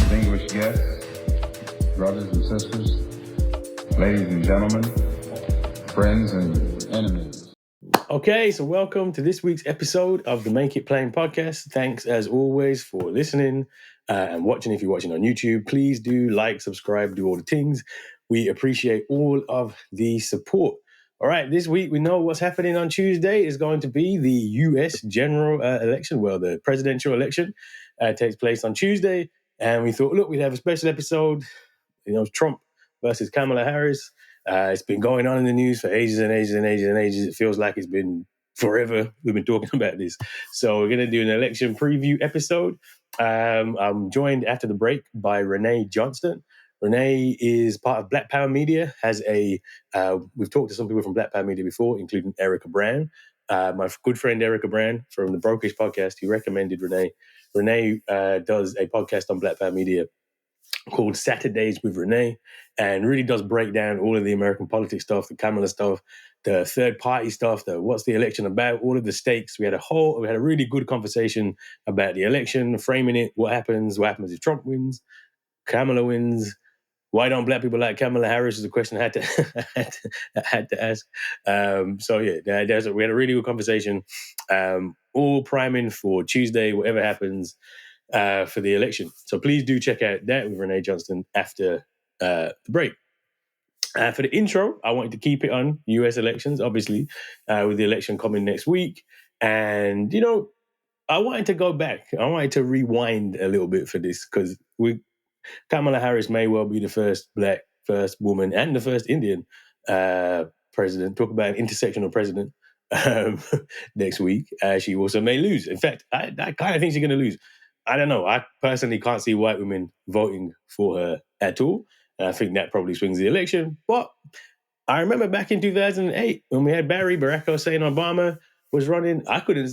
distinguished guests, brothers and sisters, ladies and gentlemen, friends and enemies. Okay, so welcome to this week's episode of the Make It Plain podcast. Thanks as always for listening and watching. If you're watching on YouTube, please do like, subscribe, do all the things. We appreciate all of the support. All right, this week we know what's happening on Tuesday is going to be the US general election. Well, the presidential election takes place on Tuesday. And we thought, look, we'd have a special episode, Trump versus Kamala Harris. It's been going on in the news for ages and ages and ages and ages. It feels like it's been forever we've been talking about this. So we're going to do an election preview episode. I'm joined after the break by Renee Johnston. Renee is part of Black Power Media, we've talked to some people from Black Power Media before, including Erica Brand. My good friend Erica Brand from the Brokish podcast, he recommended Renee. Renee does a podcast on Black Power Media called Saturdays with Renee, and really does break down all of the American politics stuff, the Kamala stuff, the third party stuff, the what's the election about, all of the stakes. We had a really good conversation about the election, framing it, what happens if Trump wins, Kamala wins. Why don't black people like Kamala Harris is a question I had to ask. We had a really good conversation, all priming for Tuesday, whatever happens for the election. So please do check out that with Renee Johnston after the break. For the intro, I wanted to keep it on US elections, obviously, with the election coming next week. And, I wanted to go back. I wanted to rewind a little bit for this because Kamala Harris may well be the first black, first woman, and the first Indian president. Talk about an intersectional president next week. She also may lose. In fact, I kind of think she's going to lose. I don't know. I personally can't see white women voting for her at all. And I think that probably swings the election. But I remember back in 2008 when we had Barack Hussein Obama was running. I couldn't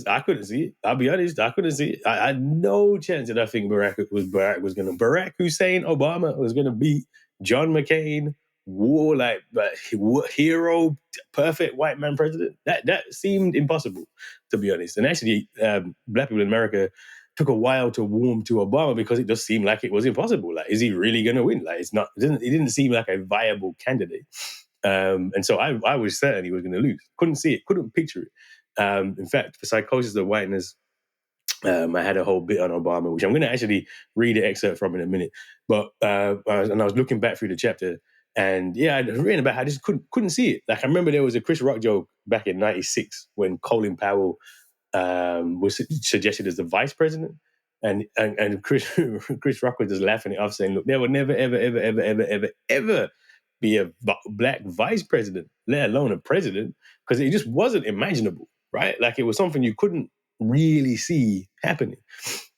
see it. I'll be honest. I couldn't see it. I had no chance that I think Barack Hussein Obama was going to beat John McCain, hero, perfect white man president. That seemed impossible, to be honest. And actually, black people in America took a while to warm to Obama because it just seemed like it was impossible. Like, is he really going to win? Like, it didn't seem like a viable candidate. And so I was certain he was going to lose. Couldn't see it, couldn't picture it. In fact, for Psychosis of Whiteness, I had a whole bit on Obama, which I'm going to actually read an excerpt from in a minute. But I was looking back through the chapter, and I'd written about how I just couldn't see it. Like, I remember there was a Chris Rock joke back in '96 when Colin Powell was suggested as the vice president, and Chris Rock was just laughing it off, saying, "Look, there will never, ever, ever, ever, ever, ever, ever be a black vice president, let alone a president, because it just wasn't imaginable, right? Like, it was something you couldn't really see happening."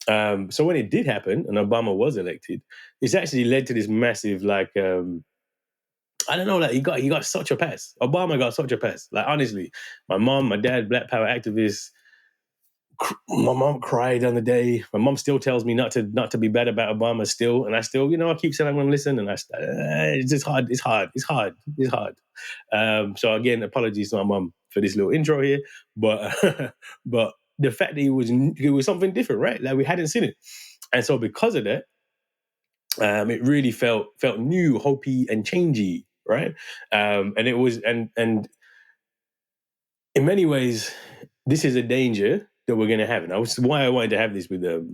So when it did happen and Obama was elected, it's actually led to this massive, he got such a pass. Obama got such a pass. Like, honestly, my mom, my dad, Black Power activists. My mom cried on the day. My mom still tells me not to be bad about Obama still, and I still, I keep saying I'm going to listen, and it's just hard. It's hard. So again, apologies to my mom for this little intro here, but but the fact that it was something different, right? Like, we hadn't seen it, and so because of that, it really felt new, hopey, and changey, right? And it was, and in many ways, this is a danger that we're going to have. And that's why I wanted to have this with the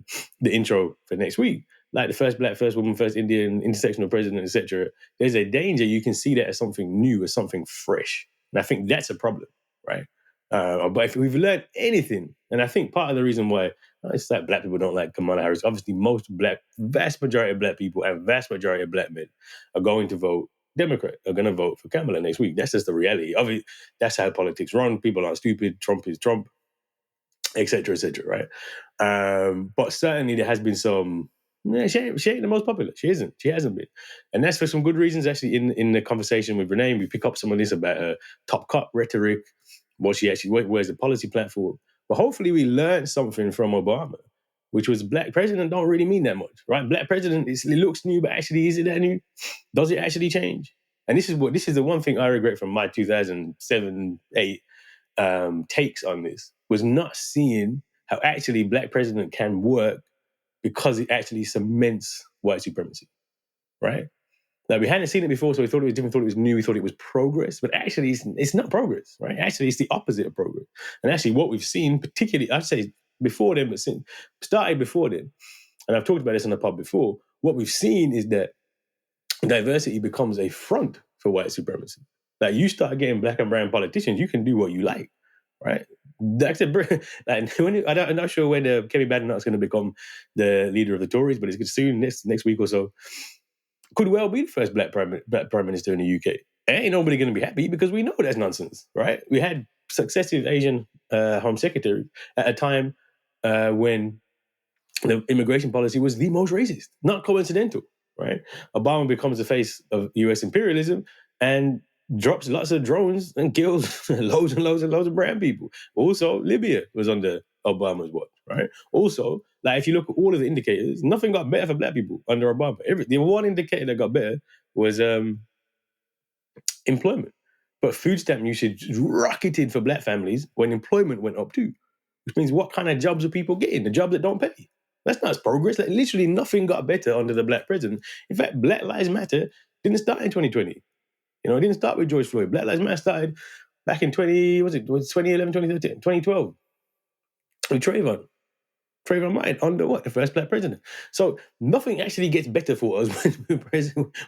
intro for next week. Like, the first black, first woman, first Indian, intersectional president, etc. There's a danger you can see that as something new, as something fresh. And I think that's a problem, right? But if we've learned anything, and I think part of the reason why it's like black people don't like Kamala Harris, obviously vast majority of black people and vast majority of black men are going to vote Democrat, are going to vote for Kamala next week. That's just the reality. Obviously, that's how politics run. People aren't stupid. Trump is Trump, etc., right? But certainly there has been some. She ain't the most popular. She isn't. She hasn't been, and that's for some good reasons. Actually, in the conversation with Renee, we pick up some of this about her top cut rhetoric, what she actually wears the policy platform. But hopefully, we learned something from Obama, which was black president don't really mean that much, right? Black president, it looks new, but actually, is it that new? Does it actually change? And this is the one thing I regret from my 2007, 8 takes on this, was not seeing how actually black president can work because it actually cements white supremacy, right? Like, we hadn't seen it before, so we thought it was different, thought it was new, we thought it was progress, but actually it's not progress, right? Actually, it's the opposite of progress. And actually what we've seen, particularly, I'd say before then, but since started before then, and I've talked about this on the pod before, what we've seen is that diversity becomes a front for white supremacy. Like, you start getting black and brown politicians, you can do what you like, right? Like, I'm not sure when Kevin Badenoch's going to become the leader of the Tories, but it's soon, next week or so. Could well be the first black prime minister in the UK. Ain't nobody going to be happy because we know that's nonsense, right? We had successive Asian Home Secretaries at a time when the immigration policy was the most racist. Not coincidental, right? Obama becomes the face of US imperialism and drops lots of drones and kills loads and loads and loads of brown people. Also, Libya was under Obama's watch, right? Also, like, if you look at all of the indicators, nothing got better for black people under Obama. The one indicator that got better was employment. But food stamp usage rocketed for black families when employment went up too, which means what kind of jobs are people getting? The jobs that don't pay. That's not progress. Like, literally nothing got better under the black president. In fact, Black Lives Matter didn't start in 2020. You know, it didn't start with George Floyd. Black Lives Matter started back in 2011, 2013, 2012 with Trayvon Martin under what? The first black president. So nothing actually gets better for us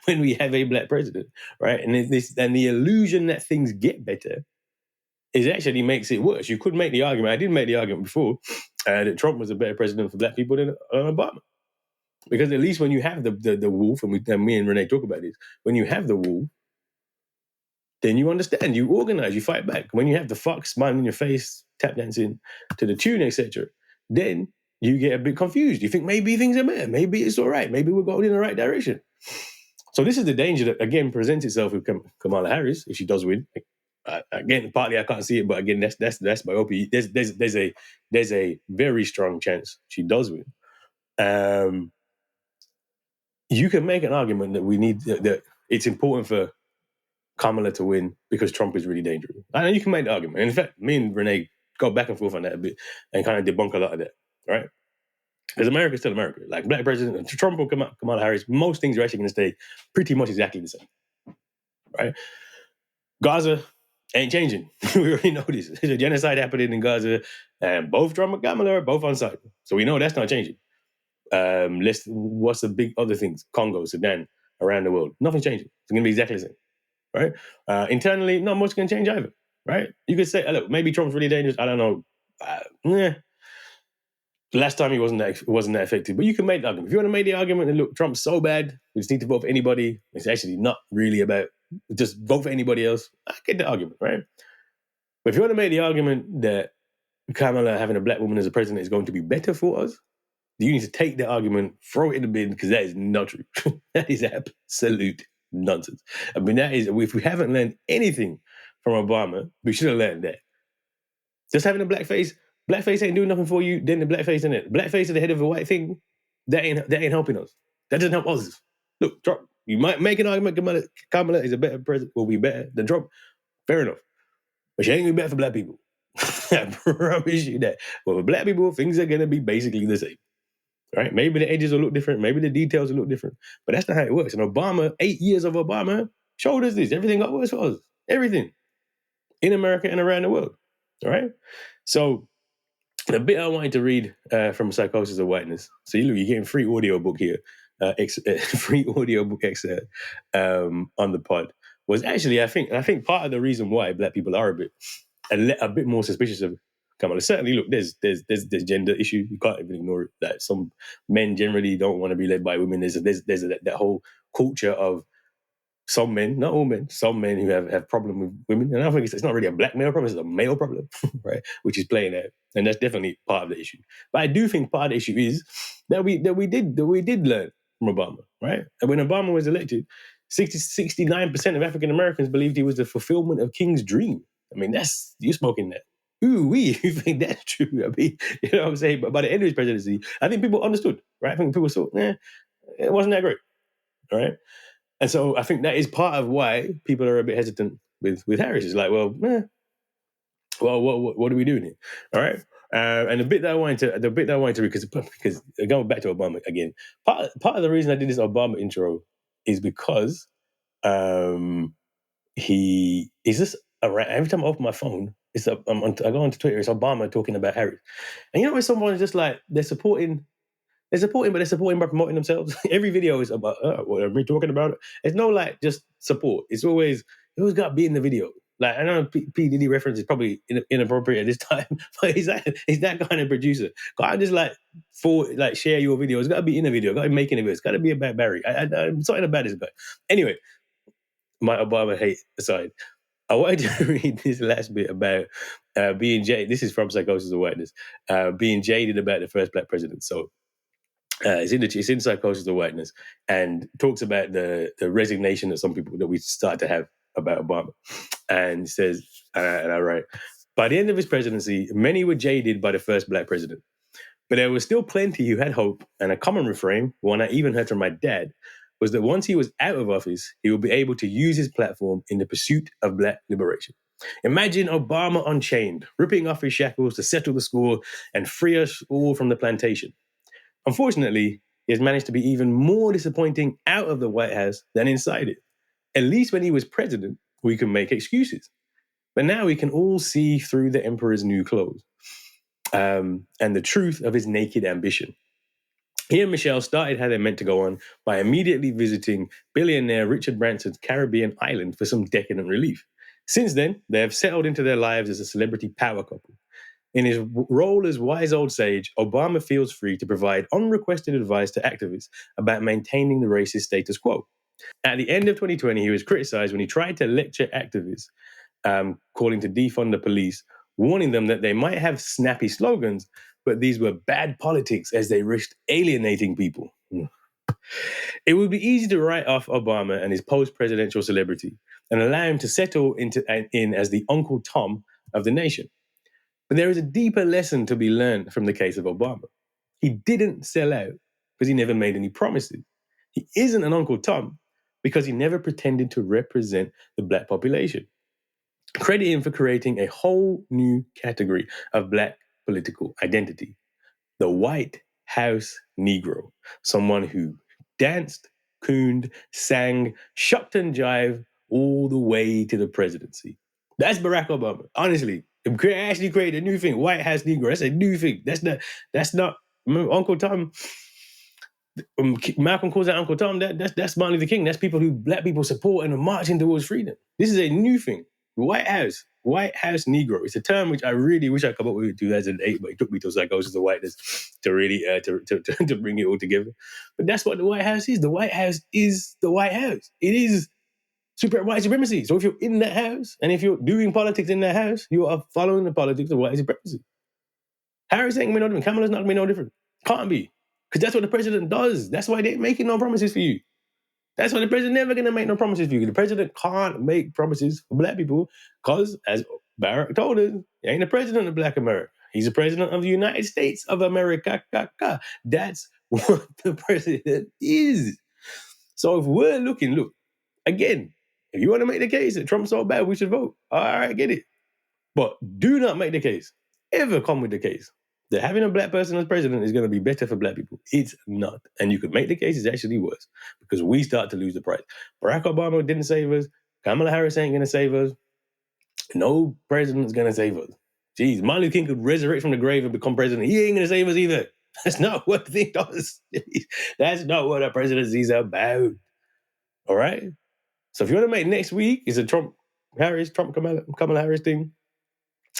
when we have a black president, right? And the illusion that things get better actually makes it worse. You could make the argument, I didn't make the argument before, that Trump was a better president for black people than Obama. Because at least when you have the wolf, and me and Renee talk about this, when you have the wolf, then you understand, you organize, you fight back. When you have the fox smiling in your face, tap dancing to the tune, etc., then you get a bit confused. You think maybe things are better, maybe it's all right, maybe we're going in the right direction. So this is the danger that, again, presents itself with Kamala Harris, if she does win. Again, partly I can't see it, but again, that's my opinion. There's a very strong chance she does win. You can make an argument that it's important for Kamala to win because Trump is really dangerous. And you can make the argument. And in fact, me and Renee go back and forth on that a bit and kind of debunk a lot of that, right? Because America's still America. Like, black president, Trump or Kamala Harris, most things are actually going to stay pretty much exactly the same, right? Gaza ain't changing. We already know this. There's a genocide happening in Gaza, and both Trump and Kamala are both on side. So we know that's not changing. What's the big other things? Congo, Sudan, around the world. Nothing's changing. It's going to be exactly the same, right? Internally, not much can change either, right? You could say, look, maybe Trump's really dangerous. I don't know. Last time he wasn't that effective. But you can make the argument. If you want to make the argument that, look, Trump's so bad, we just need to vote for anybody. It's actually not really about just vote for anybody else. I get the argument, right? But if you want to make the argument that Kamala having a black woman as a president is going to be better for us, you need to take the argument, throw it in the bin, because that is not true. That is absolute nonsense. I mean, that is, if we haven't learned anything from Obama, we should have learned that. Just having a blackface ain't doing nothing for you, then the blackface in it. Blackface at the head of a white thing, that ain't helping us. That doesn't help us. Look, Trump, you might make an argument Kamala is a better president, will be better than Trump. Fair enough. But she ain't gonna be better for black people. I promise you that. Well, for black people, things are gonna be basically the same. Right? Maybe the edges will look different, maybe the details will look different. But that's not how it works. And Obama, 8 years of Obama, showed us this. Everything got worse for us. Everything. In America and around the world. All right? So the bit I wanted to read from Psychosis of Whiteness. So you're getting free audio book here, free audio book excerpt on the pod, was actually, I think part of the reason why black people are a bit more suspicious of Kamala. Certainly, look, there's gender issue. You can't even ignore it. That some men generally don't want to be led by women. There's that whole culture of some men, not all men, some men who have problem with women. And I think it's not really a black male problem, it's a male problem, right? Which is playing out. And that's definitely part of the issue. But I do think part of the issue is that we did learn from Obama, right? And when Obama was elected, 69% of African Americans believed he was the fulfillment of King's dream. I mean, you're smoking that. Ooh, you think that's true? I mean, you know what I'm saying? But by the end of his presidency, I think people understood, right? I think people saw, it wasn't that great, all right? And so I think that is part of why people are a bit hesitant with Harris. It's like, well, what are we doing here? All right. And the bit that I wanted to read, because going back to Obama again, part of the reason I did this Obama intro is because he is just around every time I open my phone. I go onto Twitter. It's Obama talking about Harris, and you know when someone is just like they're supporting, but they're supporting by promoting themselves. Every video is about what are we talking about? It's no like just support. It always got to be in the video. Like I know P Diddy reference is probably inappropriate at this time, but he's that kind of producer. Can't just share your video. It's got to be in a video. Got to be making a video. It's got to be about Barry. I'm something about this guy. Anyway, my Obama hate aside, I wanted to read this last bit about being jaded. This is from Psychosis of Whiteness. Being jaded about the first black president. So it's in Psychosis of Whiteness, and talks about the resignation that some people that we start to have about Obama, and it says, and I write, by the end of his presidency, many were jaded by the first black president, but there was still plenty who had hope, and a common refrain, one I even heard from my dad, was that once he was out of office, he would be able to use his platform in the pursuit of black liberation. Imagine Obama unchained, ripping off his shackles to settle the score and free us all from the plantation. Unfortunately, he has managed to be even more disappointing out of the White House than inside it. At least when he was president, we could make excuses. But now we can all see through the emperor's new clothes and the truth of his naked ambition. He and Michelle started how they meant to go on by immediately visiting billionaire Richard Branson's Caribbean island for some decadent relief. Since then, they have settled into their lives as a celebrity power couple. In his role as wise old sage, Obama feels free to provide unrequested advice to activists about maintaining the racist status quo. At the end of 2020, he was criticized when he tried to lecture activists, calling to defund the police, warning them that they might have snappy slogans, but these were bad politics as they risked alienating people. It would be easy to write off Obama and his post-presidential celebrity and allow him to settle in as the Uncle Tom of the nation. But there is a deeper lesson to be learned from the case of Obama. He didn't sell out because he never made any promises. He isn't an Uncle Tom because he never pretended to represent the black population. Credit him for creating a whole new category of black political identity, the White House Negro, someone who danced, cooned, sang, shucked and jived all the way to the presidency. That's Barack Obama. Honestly, actually created a new thing, White House Negro. That's a new thing. That's not Uncle Tom. Malcolm calls that Uncle Tom. That's Martin Luther King. That's people who black people support and are marching towards freedom. This is a new thing. White House Negro. It's a term which I really wish I could come up with in 2008, but it took me to Psychosis of Whiteness to really to bring it all together. But that's what the White House is. The White House is the White House. It is white supremacy. So if you're in that house and if you're doing politics in that house, you are following the politics of white supremacy. Harris ain't gonna be no different. Kamala's not gonna be no different. Can't be. Because that's what the president does. That's why they ain't making no promises for you. That's why the president never gonna make no promises for you. The president can't make promises for black people because, as Barack told us, he ain't the president of Black America. He's the president of the United States of America. That's what the president is. So if we're looking, look, again, if you want to make the case that Trump's so bad, we should vote. All right, get it. But do not make the case, ever come with the case that having a black person as president is going to be better for black people. It's not. And you could make the case it's actually worse because we start to lose the price. Barack Obama didn't save us. Kamala Harris ain't going to save us. No president's going to save us. Jeez, Martin Luther King could resurrect from the grave and become president. He ain't going to save us either. That's not what the thing does. That's not what a presidency is about. All right? So if you want to make next week is a Kamala Harris thing,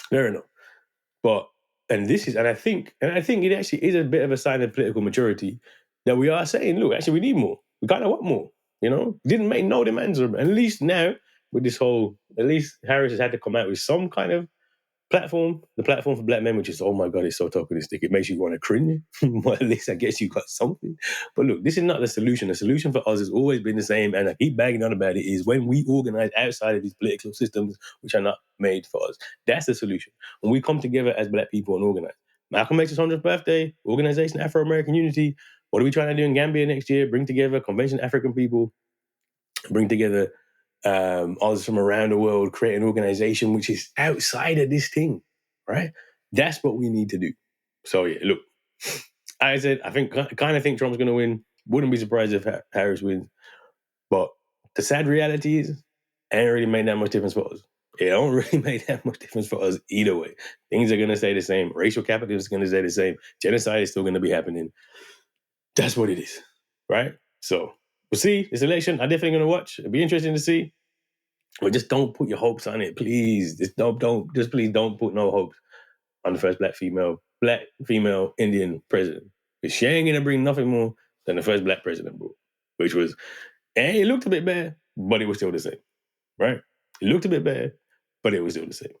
fair enough. But I think it actually is a bit of a sign of political maturity that we are saying, look, actually we need more. We kind of want more. You know, didn't make no demands. At least now with this whole, at least Harris has had to come out with some kind of platform, the platform for black men, which is, oh my God, it's so tokenistic. It makes you want to cringe. Well, at least I guess you got something. But look, this is not the solution. The solution for us has always been the same, and I keep banging on about it, is when we organize outside of these political systems, which are not made for us. That's the solution. When we come together as black people and organize. Malcolm makes his 100th birthday, Organization Afro-American Unity. What are we trying to do in Gambia next year? Bring together Convention African people, bring together others from around the world, create an organization which is outside of this thing, right? That's what we need to do. So yeah, look, I said, I kind of think Trump's going to win. Wouldn't be surprised if Harris wins. But the sad reality is, it ain't really made that much difference for us. It don't really make that much difference for us either way. Things are going to stay the same. Racial capitalism is going to stay the same. Genocide is still going to be happening. That's what it is, right? So we'll see. This election, I'm definitely going to watch. It'll be interesting to see. But just don't put your hopes on it, please. Please don't put no hopes on the first black female Indian president. Because she ain't gonna bring nothing more than the first black president brought, which was, and it looked a bit bad, but it was still the same, right? It looked a bit bad, but it was still the same.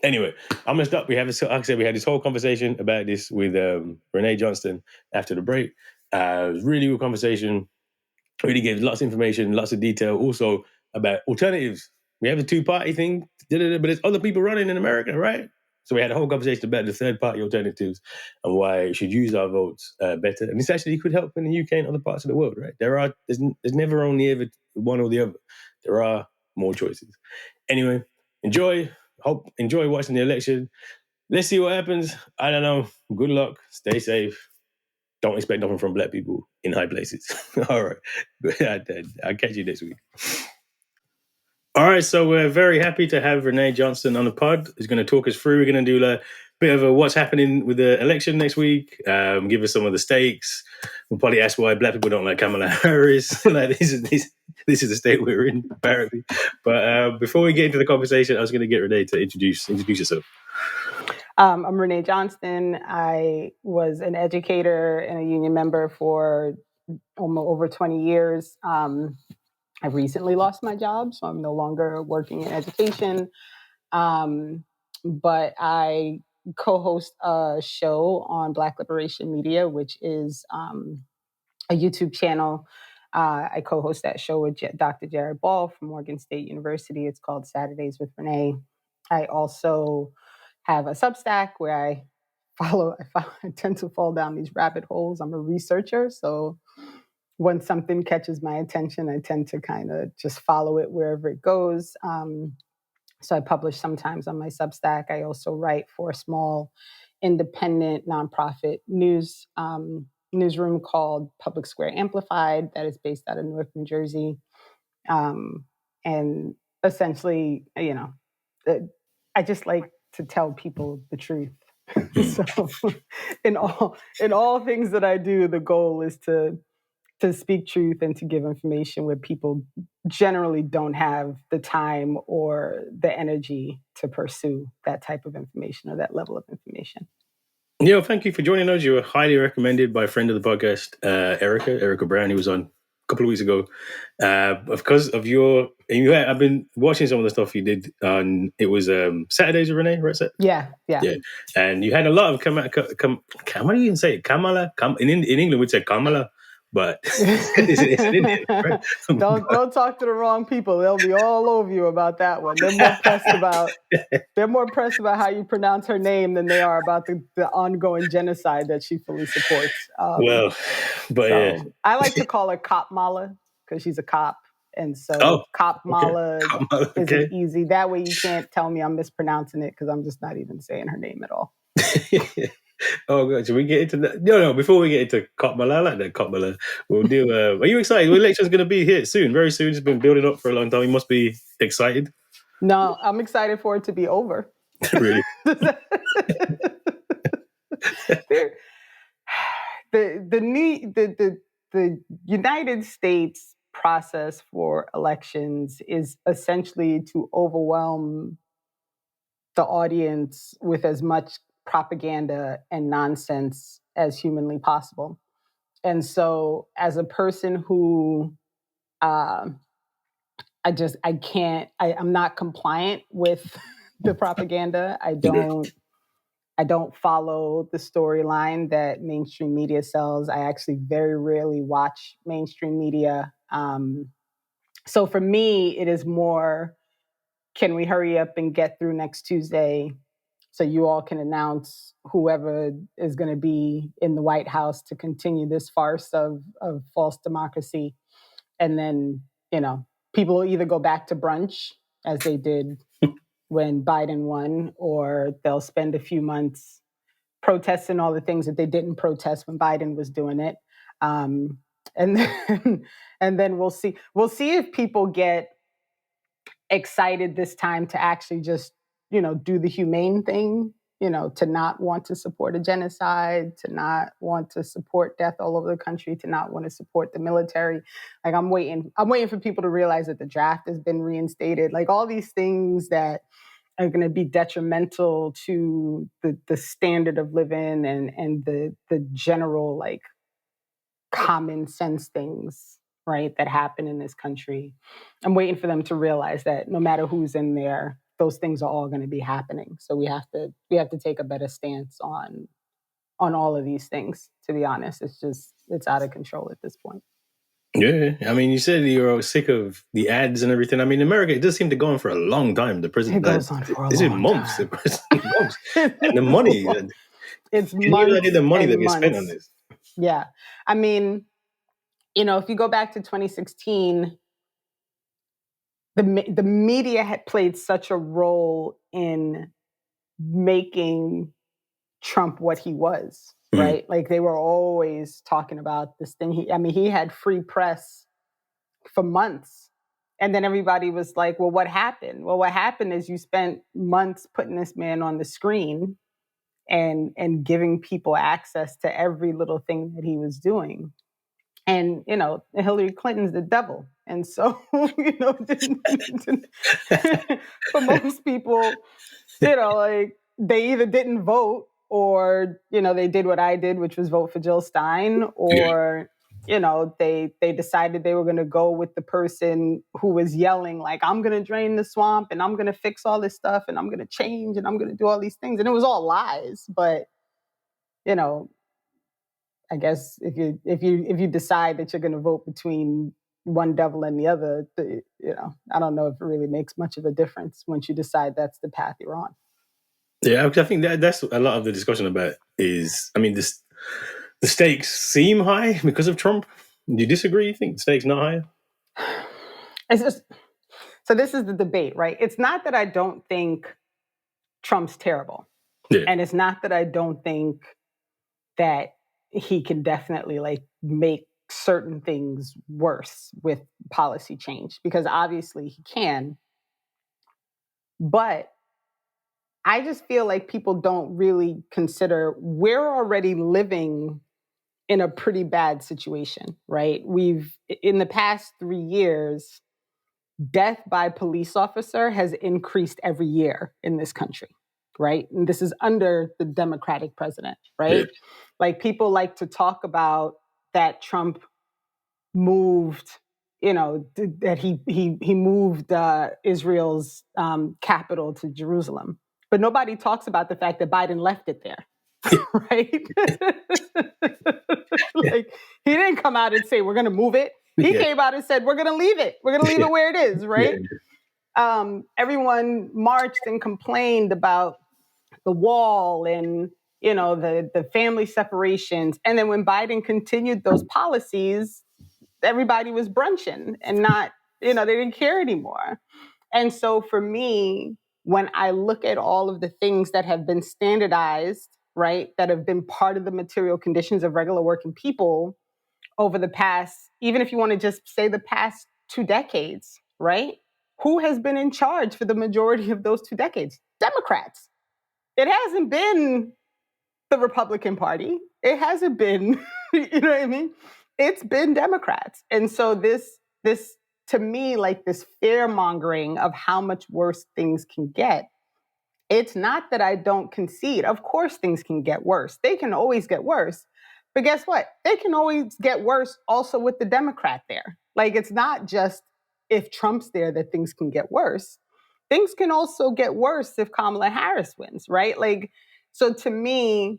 Anyway, I'm gonna stop. We had this whole conversation about this with Renee Johnston after the break. It was a really good conversation. Really gave lots of information, lots of detail, also about alternatives. We have a two-party thing, but there's other people running in America, right? So we had a whole conversation about the third-party alternatives and why we should use our votes better. And this actually could help in the UK and other parts of the world, right? There's never only ever one or the other. There are more choices. Anyway, enjoy watching the election. Let's see what happens. I don't know. Good luck. Stay safe. Don't expect nothing from black people in high places. All right. I'll catch you next week. All right. So we're very happy to have Renee Johnston on the pod. He's going to talk us through. We're going to do a bit of what's happening with the election next week. Give us some of the stakes. We'll probably ask why black people don't like Kamala Harris. Like this is the state we're in, apparently. But before we get into the conversation, I was going to get Renee to introduce yourself. I'm Renee Johnston. I was an educator and a union member for almost over 20 years. I recently lost my job, so I'm no longer working in education. But I co-host a show on Black Liberation Media, which is a YouTube channel. I co-host that show with Dr. Jared Ball from Morgan State University. It's called Saturdays with Renee. I also have a Substack where I tend to fall down these rabbit holes. I'm a researcher, so when something catches my attention, I tend to kind of just follow it wherever it goes. So I publish sometimes on my Substack. I also write for a small independent nonprofit newsroom called Public Square Amplified that is based out of Newark, New Jersey. And essentially, I just like to tell people the truth. So in all things that I do, the goal is to speak truth and to give information where people generally don't have the time or the energy to pursue that type of information or that level of information. Yeah, thank you for joining us. You were highly recommended by a friend of the podcast, Erica Brown, who was on a couple of weeks ago. Because of I've been watching some of the stuff you did on, it was Saturdays with Renee, right? Yeah. And you had a lot of how do you even say it? Kamala? In England, we'd say Kamala. But it's in India, right? Don't talk to the wrong people. They'll be all over you about that one. They're more pressed about how you pronounce her name than they are about the ongoing genocide that she fully supports. Yeah. I like to call her Cop Mala because she's a cop. And so Cop Mala isn't easy. That way you can't tell me I'm mispronouncing it because I'm just not even saying her name at all. Oh God! Should we get into that? No. Before we get into Kamala, I like that Kamala. We'll do. Are you excited? The election's going to be here soon, very soon. It's been building up for a long time. You must be excited. No, I'm excited for it to be over. Really? The United States process for elections is essentially to overwhelm the audience with as much propaganda and nonsense as humanly possible. And so as a person who I'm not compliant with the propaganda. I don't follow the storyline that mainstream media sells. I actually very rarely watch mainstream media. So for me, it is more, can we hurry up and get through next Tuesday so you all can announce whoever is going to be in the White House to continue this farce of false democracy. And then, people will either go back to brunch as they did when Biden won, or they'll spend a few months protesting all the things that they didn't protest when Biden was doing it. And then, and then we'll see if people get excited this time to actually just, do the humane thing, to not want to support a genocide, to not want to support death all over the country, to not want to support the military. Like, I'm waiting for people to realize that the draft has been reinstated. Like, all these things that are going to be detrimental to the standard of living and the general, like, common sense things, right, that happen in this country. I'm waiting for them to realize that no matter who's in there, those things are all going to be happening. So we have to take a better stance on all of these things. To be honest, it's out of control at this point. Yeah, I mean, you said you're sick of the ads and everything. I mean, in America, it does seem to go on for a long time. The president, it goes on for a this long is months. time. Months. And the money, it's can months. You idea the money that gets spent on this? Yeah, I mean, if you go back to 2016, the media had played such a role in making Trump what he was, right? Like, they were always talking about this thing. He had free press for months. And then everybody was like, well, what happened? Well, what happened is you spent months putting this man on the screen and giving people access to every little thing that he was doing. And, Hillary Clinton's the devil. And so, for most people, like, they either didn't vote, or, they did what I did, which was vote for Jill Stein, or, they decided they were going to go with the person who was yelling, like, I'm going to drain the swamp, and I'm going to fix all this stuff, and I'm going to change, and I'm going to do all these things. And it was all lies. But, I guess if you decide that you're going to vote between one devil and the other, I don't know if it really makes much of a difference once you decide that's the path you're on. Yeah, I think that's a lot of the discussion about is, I mean, the stakes seem high because of Trump. Do you disagree? You think the stakes not higher? So this is the debate, right? It's not that I don't think Trump's terrible. Yeah. And it's not that I don't think that he can definitely, like, make certain things worse with policy change, because obviously he can. But I just feel like people don't really consider we're already living in a pretty bad situation, right? In the past 3 years, death by police officer has increased every year in this country, right? And this is under the Democratic president, right? Yeah. Like, people like to talk about that Trump moved, that he moved Israel's capital to Jerusalem. But nobody talks about the fact that Biden left it there, right? Like, he didn't come out and say, we're going to move it. He came out and said, we're going to leave it. We're going to leave it where it is, right? Yeah. Everyone marched and complained about the wall and, the family separations. And then when Biden continued those policies, everybody was brunching and not, they didn't care anymore. And so for me, when I look at all of the things that have been standardized, right, that have been part of the material conditions of regular working people over the past, even if you want to just say the past 2 decades, right? Who has been in charge for the majority of those 2 decades? Democrats. It hasn't been the Republican Party. It hasn't been, you know what I mean? It's been Democrats. And so this to me, like, this fear-mongering of how much worse things can get, it's not that I don't concede. Of course things can get worse. They can always get worse. But guess what? They can always get worse also with the Democrat there. Like, it's not just if Trump's there that things can get worse. Things can also get worse if Kamala Harris wins, right? Like, so to me,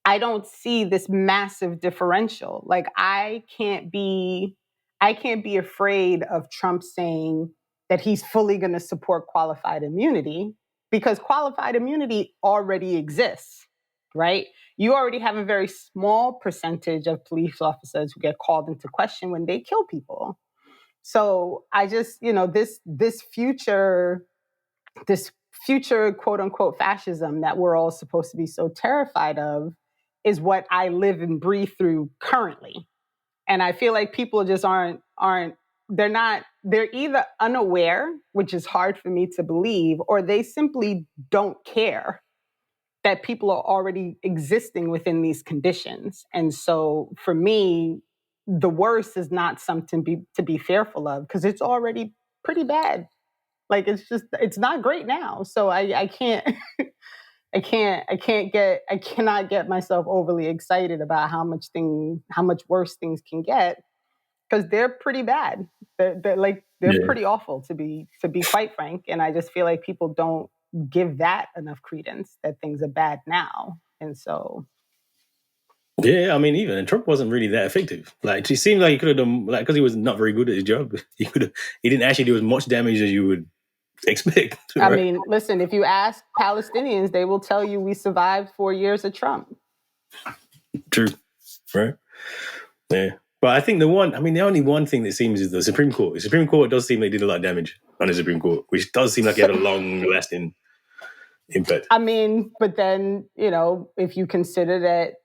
I don't see this massive differential. Like, I can't be afraid of Trump saying that he's fully going to support qualified immunity, because qualified immunity already exists, right? You already have a very small percentage of police officers who get called into question when they kill people. So I just, this future quote unquote fascism that we're all supposed to be so terrified of is what I live and breathe through currently. And I feel like people just they're either unaware, which is hard for me to believe, or they simply don't care that people are already existing within these conditions. And so for me, the worst is not something to be fearful of, because it's already pretty bad. Like, it's not great now. So I can't, I cannot get myself overly excited about how much worse things can get, because they're pretty bad. They're pretty awful, to be quite frank. And I just feel like people don't give that enough credence, that things are bad now. And so, yeah, I mean, even Trump wasn't really that effective. Like, it seemed like he could have done, like, because he was not very good at his job. He didn't actually do as much damage as you would expect. Right? I mean, listen, if you ask Palestinians, they will tell you we survived 4 years of Trump. True, right? Yeah. But I think the only one thing that seems is the Supreme Court. The Supreme Court does seem like they did a lot of damage on the Supreme Court, which does seem like it had a long-lasting impact. I mean, but then, if you consider that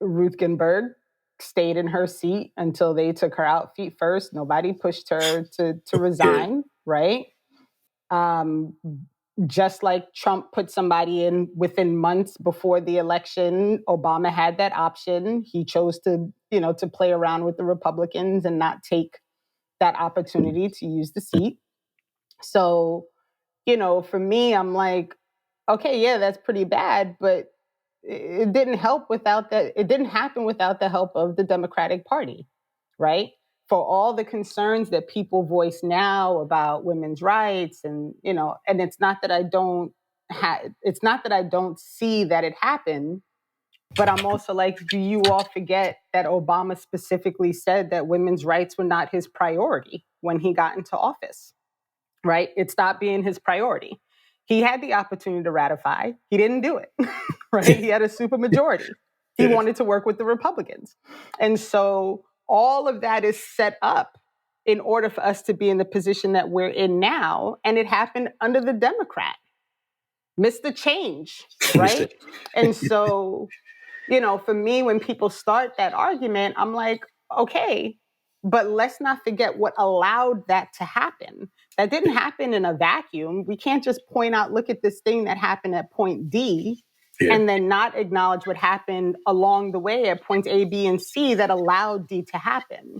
Ruth Ginsburg stayed in her seat until they took her out feet first, nobody pushed her to resign, right? Just like Trump put somebody in within months before the election, Obama had that option. He chose to play around with the Republicans and not take that opportunity to use the seat. So, for me, I'm like, okay, yeah, that's pretty bad, but it didn't help without that. It didn't happen without the help of the Democratic Party, right? For all the concerns that people voice now about women's rights, and it's not that I don't see that it happened, but I'm also like, do you all forget that Obama specifically said that women's rights were not his priority when he got into office, right? It stopped being his priority. He had the opportunity to ratify. He didn't do it, right? He had a supermajority. He wanted to work with the Republicans. And so all of that is set up in order for us to be in the position that we're in now. And it happened under the Democrat. Mr. Change, right? And so, for me, when people start that argument, I'm like, okay, but let's not forget what allowed that to happen. That didn't happen in a vacuum. We can't just point out, look at this thing that happened at point D, and then not acknowledge what happened along the way at points A, B, and C that allowed D to happen.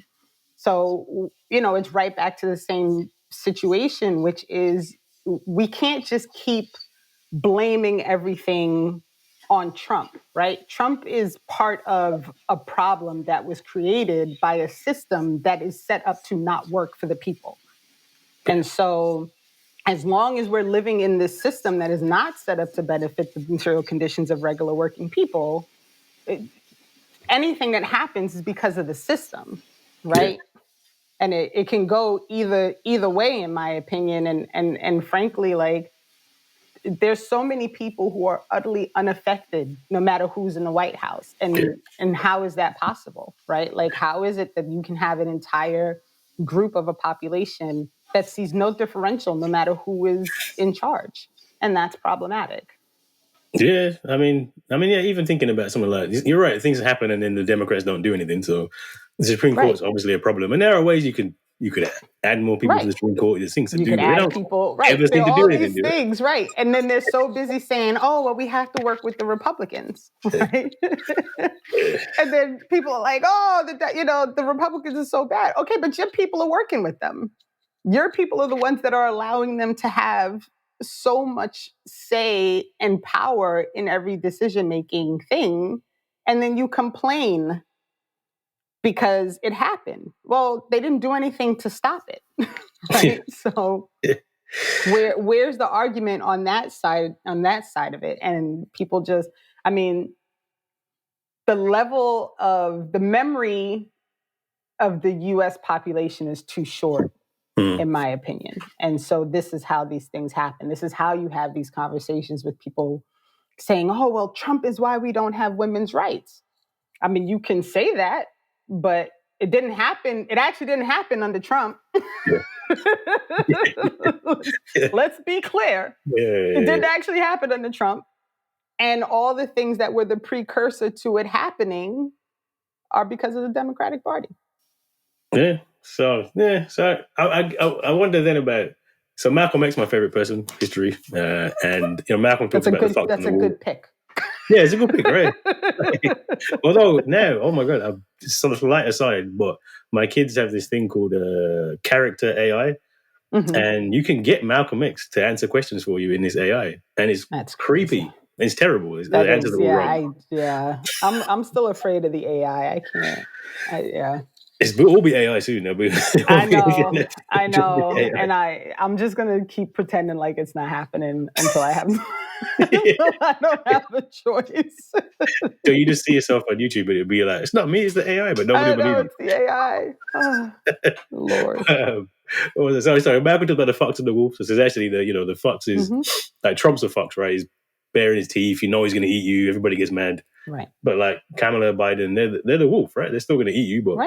So, it's right back to the same situation, which is we can't just keep blaming everything on Trump, right? Trump is part of a problem that was created by a system that is set up to not work for the people. And so as long as we're living in this system that is not set up to benefit the material conditions of regular working people, anything that happens is because of the system, right? Yeah. And it can go either way, in my opinion. And frankly, like, there's so many people who are utterly unaffected, no matter who's in the White House. And how is that possible, right? Like, how is it that you can have an entire group of a population that sees no differential, no matter who is in charge? And that's problematic. Yeah, I mean, even thinking about something like this, you're right, things happen and then the Democrats don't do anything. So the Supreme Court's obviously a problem. And there are ways you could add more people to the Supreme Court. There's things to do. You could add people, right? There are all these things, right? And then they're so busy saying, "Oh, well, we have to work with the Republicans," right? And then people are like, "Oh, the Republicans are so bad." Okay, but your people are working with them. Your people are the ones that are allowing them to have so much say and power in every decision-making thing, and then you complain because it happened. Well, they didn't do anything to stop it, right? So where's the argument on that side of it? And people just, the level of the memory of the US population is too short, in my opinion. And so this is how these things happen. This is how you have these conversations with people saying, "Oh, well, Trump is why we don't have women's rights." I mean, you can say that, but It didn't happen. It actually didn't happen under Trump. Let's be clear. It didn't actually happen under Trump. And all the things that were the precursor to it happening are because of the Democratic Party. Yeah. So I wonder then about. So Malcolm X, my favorite person, history, and Malcolm talks about the fox on the wall. That's a good pick. Yeah, it's a good pick, right? Although now, oh my God, I'm sort of light aside, but my kids have this thing called character AI, and you can get Malcolm X to answer questions for you in this AI, and it's creepy. It's terrible. The answers are wrong. I'm still afraid of the AI. I can't. We'll all be AI soon. I know, and I'm just gonna keep pretending like it's not happening until I have. Until I don't have a choice. So you just see yourself on YouTube, and it'll be like, it's not me, it's the AI, but nobody believes it's the AI. Oh, Lord. Sorry. Malcolm talked about the fox and the wolf. So it's actually the fox is like Trump's a fox, right? He's baring his teeth. You know he's going to eat you. Everybody gets mad. Right. But like Kamala Biden, they're the wolf, right? They're still going to eat you, but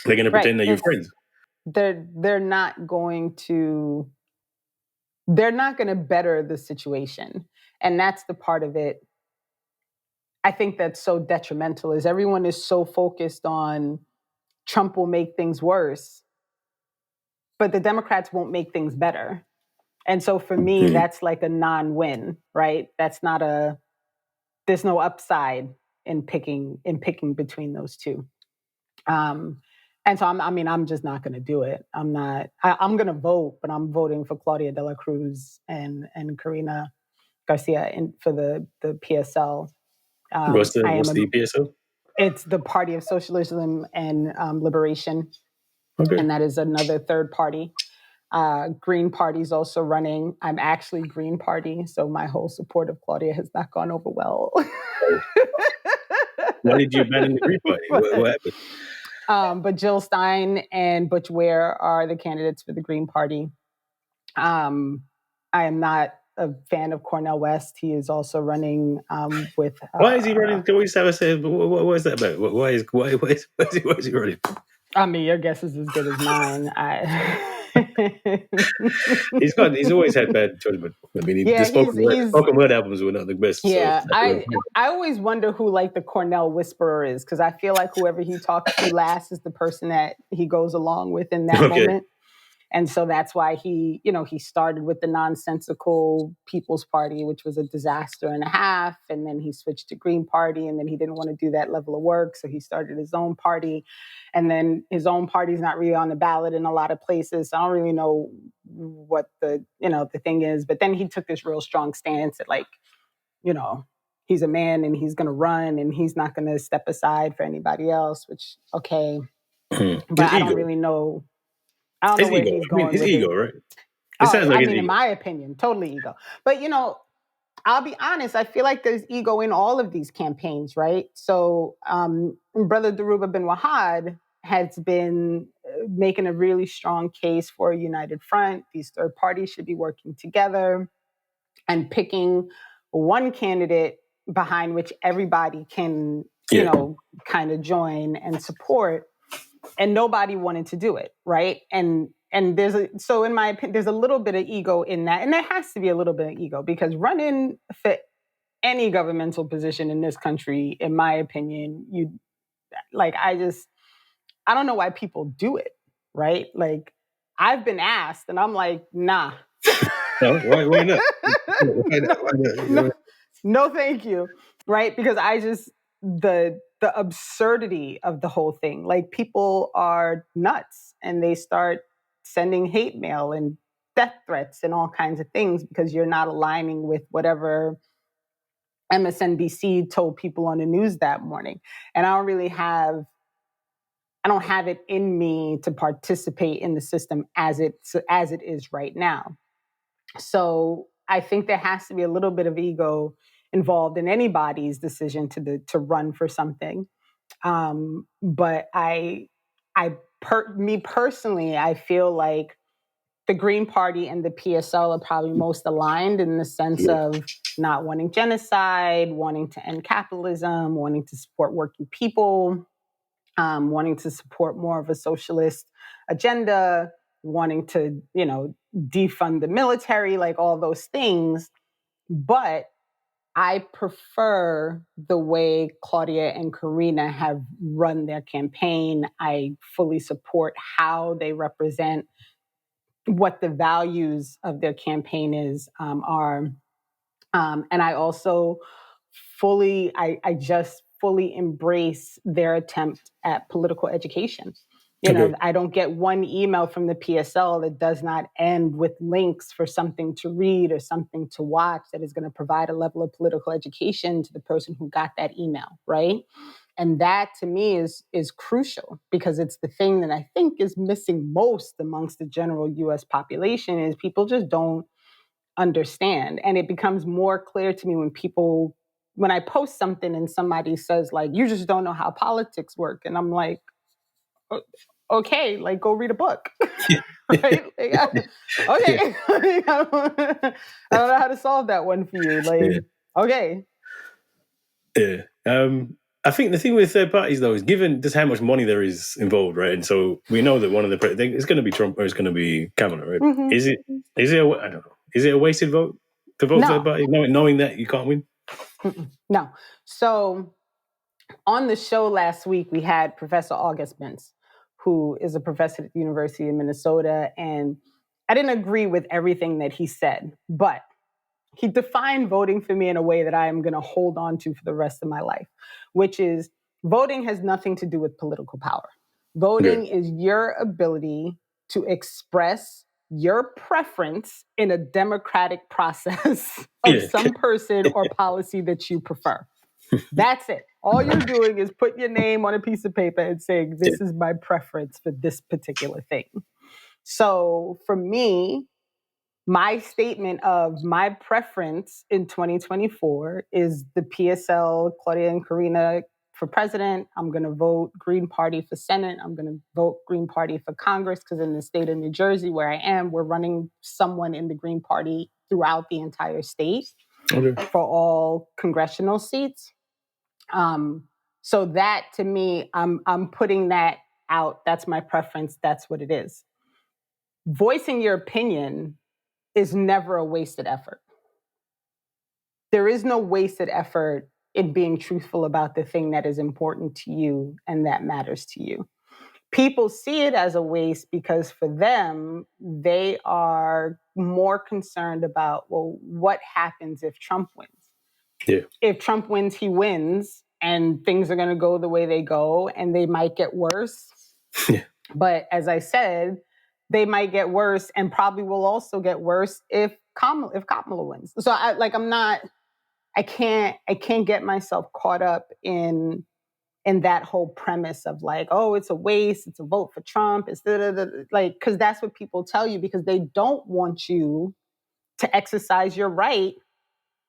they're going to pretend they're your friends. They're not going to. They're not going to better the situation. And that's the part of it, I think, that's so detrimental, is everyone is so focused on Trump will make things worse, but the Democrats won't make things better. And so for me, that's like a non-win, right? There's no upside in picking between those two. And so I'm just not going to do it. I'm going to vote, but I'm voting for Claudia de la Cruz and Karina Garcia for the PSL. What's the PSL? It's the Party of Socialism and Liberation. Okay. And that is another third party. Green Party's also running. I'm actually Green Party, so my whole support of Claudia has not gone over well. Why did you abandon the Green Party? What happened? But Jill Stein and Butch Ware are the candidates for the Green Party. I am not a fan of Cornel West. He is also running with. Why is he running? Can we just have a say? What is that about? Why is he running? I mean, your guess is as good as mine. He's always had bad judgment. I mean, the spoken word albums were not the best. Yeah, so. I always wonder who like the Cornell whisperer is, because I feel like whoever he talks to last is the person that he goes along with in that moment. And so that's why he started with the nonsensical People's Party, which was a disaster and a half. And then he switched to Green Party, and then he didn't want to do that level of work. So he started his own party. And then his own party's not really on the ballot in a lot of places. So I don't really know what the thing is. But then he took this real strong stance that, like, he's a man and he's going to run and he's not going to step aside for anybody else, which, okay. But I don't really know. I don't know where he's going with ego, right? In my opinion, totally ego. But, I'll be honest, I feel like there's ego in all of these campaigns, right? So Brother Dhoruba bin Wahad has been making a really strong case for a united front. These third parties should be working together and picking one candidate behind which everybody can, kind of join and support. And nobody wanted to do it, right? And so in my opinion, there's a little bit of ego in that. And there has to be a little bit of ego, because running for any governmental position in this country, in my opinion, I don't know why people do it, right? Like, I've been asked and I'm like, nah. No, why not? No, thank you. Right? Because the absurdity of the whole thing, like, people are nuts and they start sending hate mail and death threats and all kinds of things because you're not aligning with whatever MSNBC told people on the news that morning. And I don't have it in me to participate in the system as it is right now. So I think there has to be a little bit of ego involved in anybody's decision to run for something. But me personally, I feel like the Green Party and the PSL are probably most aligned in the sense of not wanting genocide, wanting to end capitalism, wanting to support working people. wanting to support more of a socialist agenda, wanting to, defund the military, like all those things. But I prefer the way Claudia and Karina have run their campaign. I fully support how they represent what the values of their campaign are. And I also I just fully embrace their attempt at political education. I don't get one email from the PSL that does not end with links for something to read or something to watch that is going to provide a level of political education to the person who got that email, right? And that to me is crucial, because it's the thing that I think is missing most amongst the general US population is people just don't understand. And it becomes more clear to me when I post something and somebody says, like, you just don't know how politics work. And I'm like, okay, like, go read a book. Right? Like, okay. I don't know how to solve that one for you. Like, okay. Yeah. I think the thing with third parties, though, is given just how much money there is involved, right? And so we know that one of it's going to be Trump or it's going to be Kamala, right? Mm-hmm. Is it? I don't know. Is it a wasted vote to vote third party, knowing that you can't win? No. So on the show last week, we had Professor August Mintz, who is a professor at the University of Minnesota, and I didn't agree with everything that he said, but he defined voting for me in a way that I am going to hold on to for the rest of my life, which is voting has nothing to do with political power. Voting is your ability to express your preference in a democratic process of some person or policy that you prefer. That's it. All you're doing is putting your name on a piece of paper and saying, this is my preference for this particular thing. So for me, my statement of my preference in 2024 is the PSL, Claudia and Karina for president. I'm going to vote Green Party for Senate. I'm going to vote Green Party for Congress, because in the state of New Jersey, where I am, we're running someone in the Green Party throughout the entire state for all congressional seats. So that, to me, I'm putting that out. That's my preference. That's what it is. Voicing your opinion is never a wasted effort. There is no wasted effort in being truthful about the thing that is important to you and that matters to you. People see it as a waste because for them, they are more concerned about, well, what happens if Trump wins? Yeah. If Trump wins, he wins, and things are going to go the way they go, and they might get worse. Yeah. But as I said, they might get worse and probably will also get worse if Kamala wins. So I can't get myself caught up in that whole premise of like, oh, it's a waste, it's a vote for Trump, it's like, because that's what people tell you, because they don't want you to exercise your right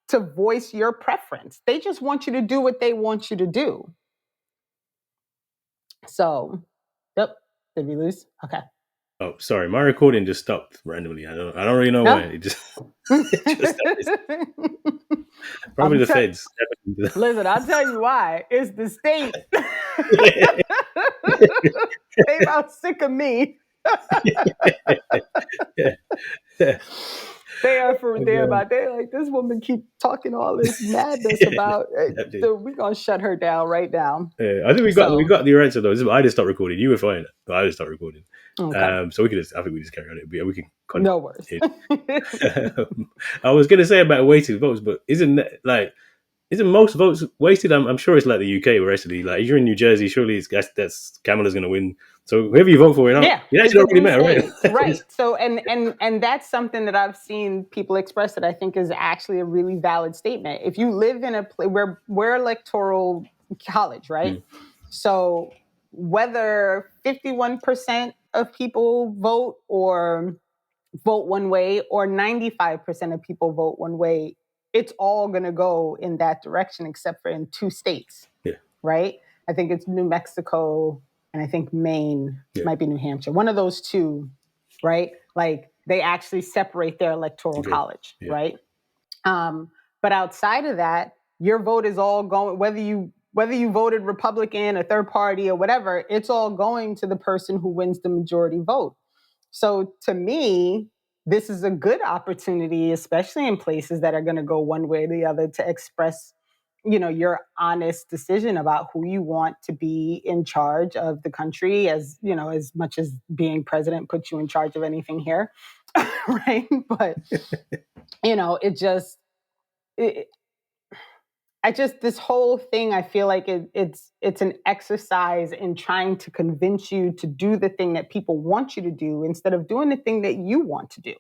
to voice your preference. They just want you to do what they want you to do. So, yep. Did we lose? Okay. Oh, sorry. My recording just stopped randomly. I don't really know why. It just probably the feds. Listen, I'll tell you why. It's the state. They about sick of me. They're like, this woman keep talking all this madness about so we're gonna shut her down right now. Yeah, I think we got the answer though. I just stopped recording. You were fine, but I just stopped recording. Okay. So I think we just carry on it. Yeah, we can continue. No worries. I was gonna say about wasted votes, but isn't most votes wasted? I'm sure it's like the UK, where actually, like, if you're in New Jersey, surely that's Kamala's going to win. So whoever you vote for, it actually don't really matter, right? Right. So and that's something that I've seen people express that I think is actually a really valid statement. If you live in a place where we're electoral college, right? Mm. So whether 51% of people vote one way or 95% of people vote one way, it's all going to go in that direction, except for in 2 states, right? I think it's New Mexico, and I think Maine might be New Hampshire. One of those 2, right? Like, they actually separate their electoral college, right? But outside of that, your vote is all going, whether you whether you voted Republican, a third party, or whatever, it's all going to the person who wins the majority vote. So to me, this is a good opportunity, especially in places that are going to go one way or the other, to express, your honest decision about who you want to be in charge of the country, as much as being president puts you in charge of anything here, right? But this whole thing, I feel like it's an exercise in trying to convince you to do the thing that people want you to do instead of doing the thing that you want to do,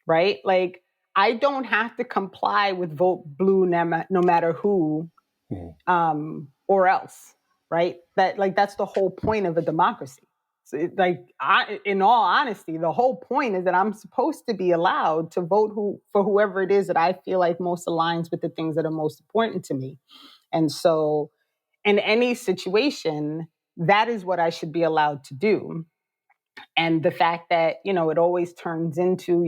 right? Like, I don't have to comply with vote blue no matter who, or else, right? That's the whole point of a democracy. So in all honesty, the whole point is that I'm supposed to be allowed to vote for whoever it is that I feel like most aligns with the things that are most important to me. And so in any situation, that is what I should be allowed to do. And the fact that, it always turns into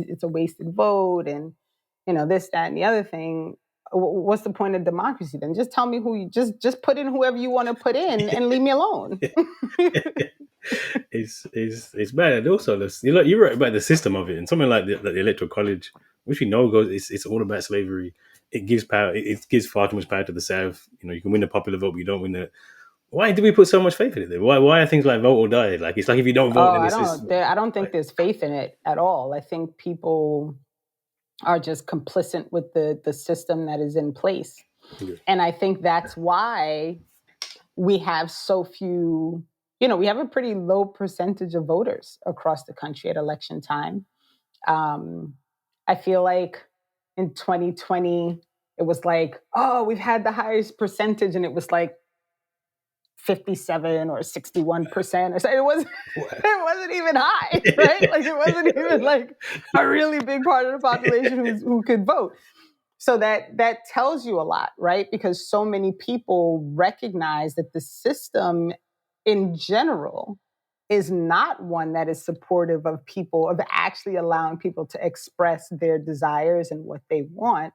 it's a wasted vote and, this, that, and the other thing. What's the point of democracy then? Just tell me who you just put in whoever you want to put in and leave me alone. It's bad. And also, you're right about the system of it, and something like the electoral college, which we know it's all about slavery. It gives power. It gives far too much power to the South. You can win the popular vote, but you don't win the. Why do we put so much faith in it? Then? Why are things like vote or die? Like, it's like if you don't vote, then I don't think there's faith in it at all. I think people are just complicit with the system that is in place. Yeah. And I think that's why we have so few, we have a pretty low percentage of voters across the country at election time. I feel like in 2020, it was like, we've had the highest percentage, and it was like 57 or 61%. So it wasn't even high, right? Like, it wasn't even like a really big part of the population who could vote. So that tells you a lot, right? Because so many people recognize that the system in general is not one that is supportive of people, of actually allowing people to express their desires and what they want.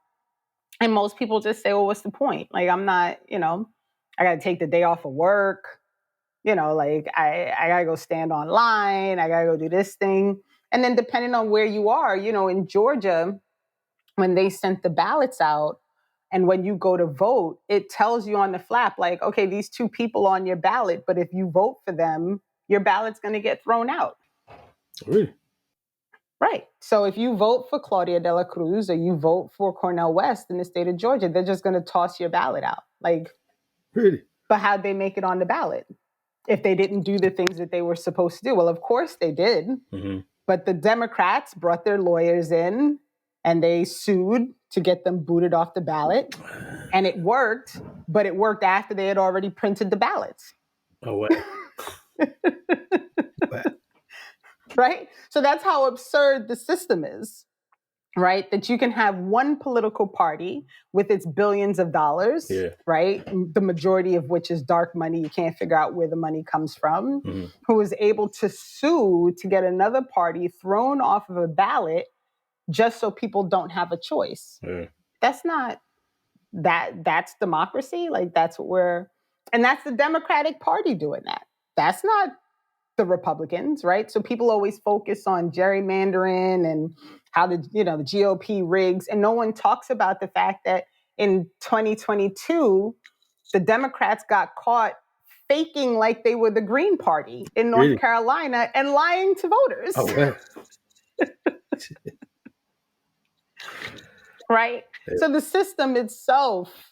And most people just say, well, what's the point? Like, I'm not, I got to take the day off of work. Like, I got to go stand online. I got to go do this thing. And then depending on where you are, in Georgia, when they sent the ballots out and when you go to vote, it tells you on the flap, like, okay, these two people on your ballot, but if you vote for them, your ballot's going to get thrown out. Really? Right. So if you vote for Claudia de la Cruz or you vote for Cornel West in the state of Georgia, they're just going to toss your ballot out. Like, really? But how'd they make it on the ballot if they didn't do the things that they were supposed to do? Well, of course they did. Mm-hmm. But the Democrats brought their lawyers in and they sued to get them booted off the ballot. And it worked, but it worked after they had already printed the ballots. Oh, wow. Wow. Right? So that's how absurd the system is, right? That you can have one political party with its billions of dollars, right? The majority of which is dark money. You can't figure out where the money comes from, mm-hmm. who is able to sue to get another party thrown off of a ballot just so people don't have a choice. Yeah. That's not, that's democracy. Like, that's and that's the Democratic Party doing that. That's not the Republicans, right? So people always focus on gerrymandering and how the GOP rigs, and no one talks about the fact that in 2022, the Democrats got caught faking like they were the Green Party in North Carolina and lying to voters. Oh, wow. Right? Yeah. So the system itself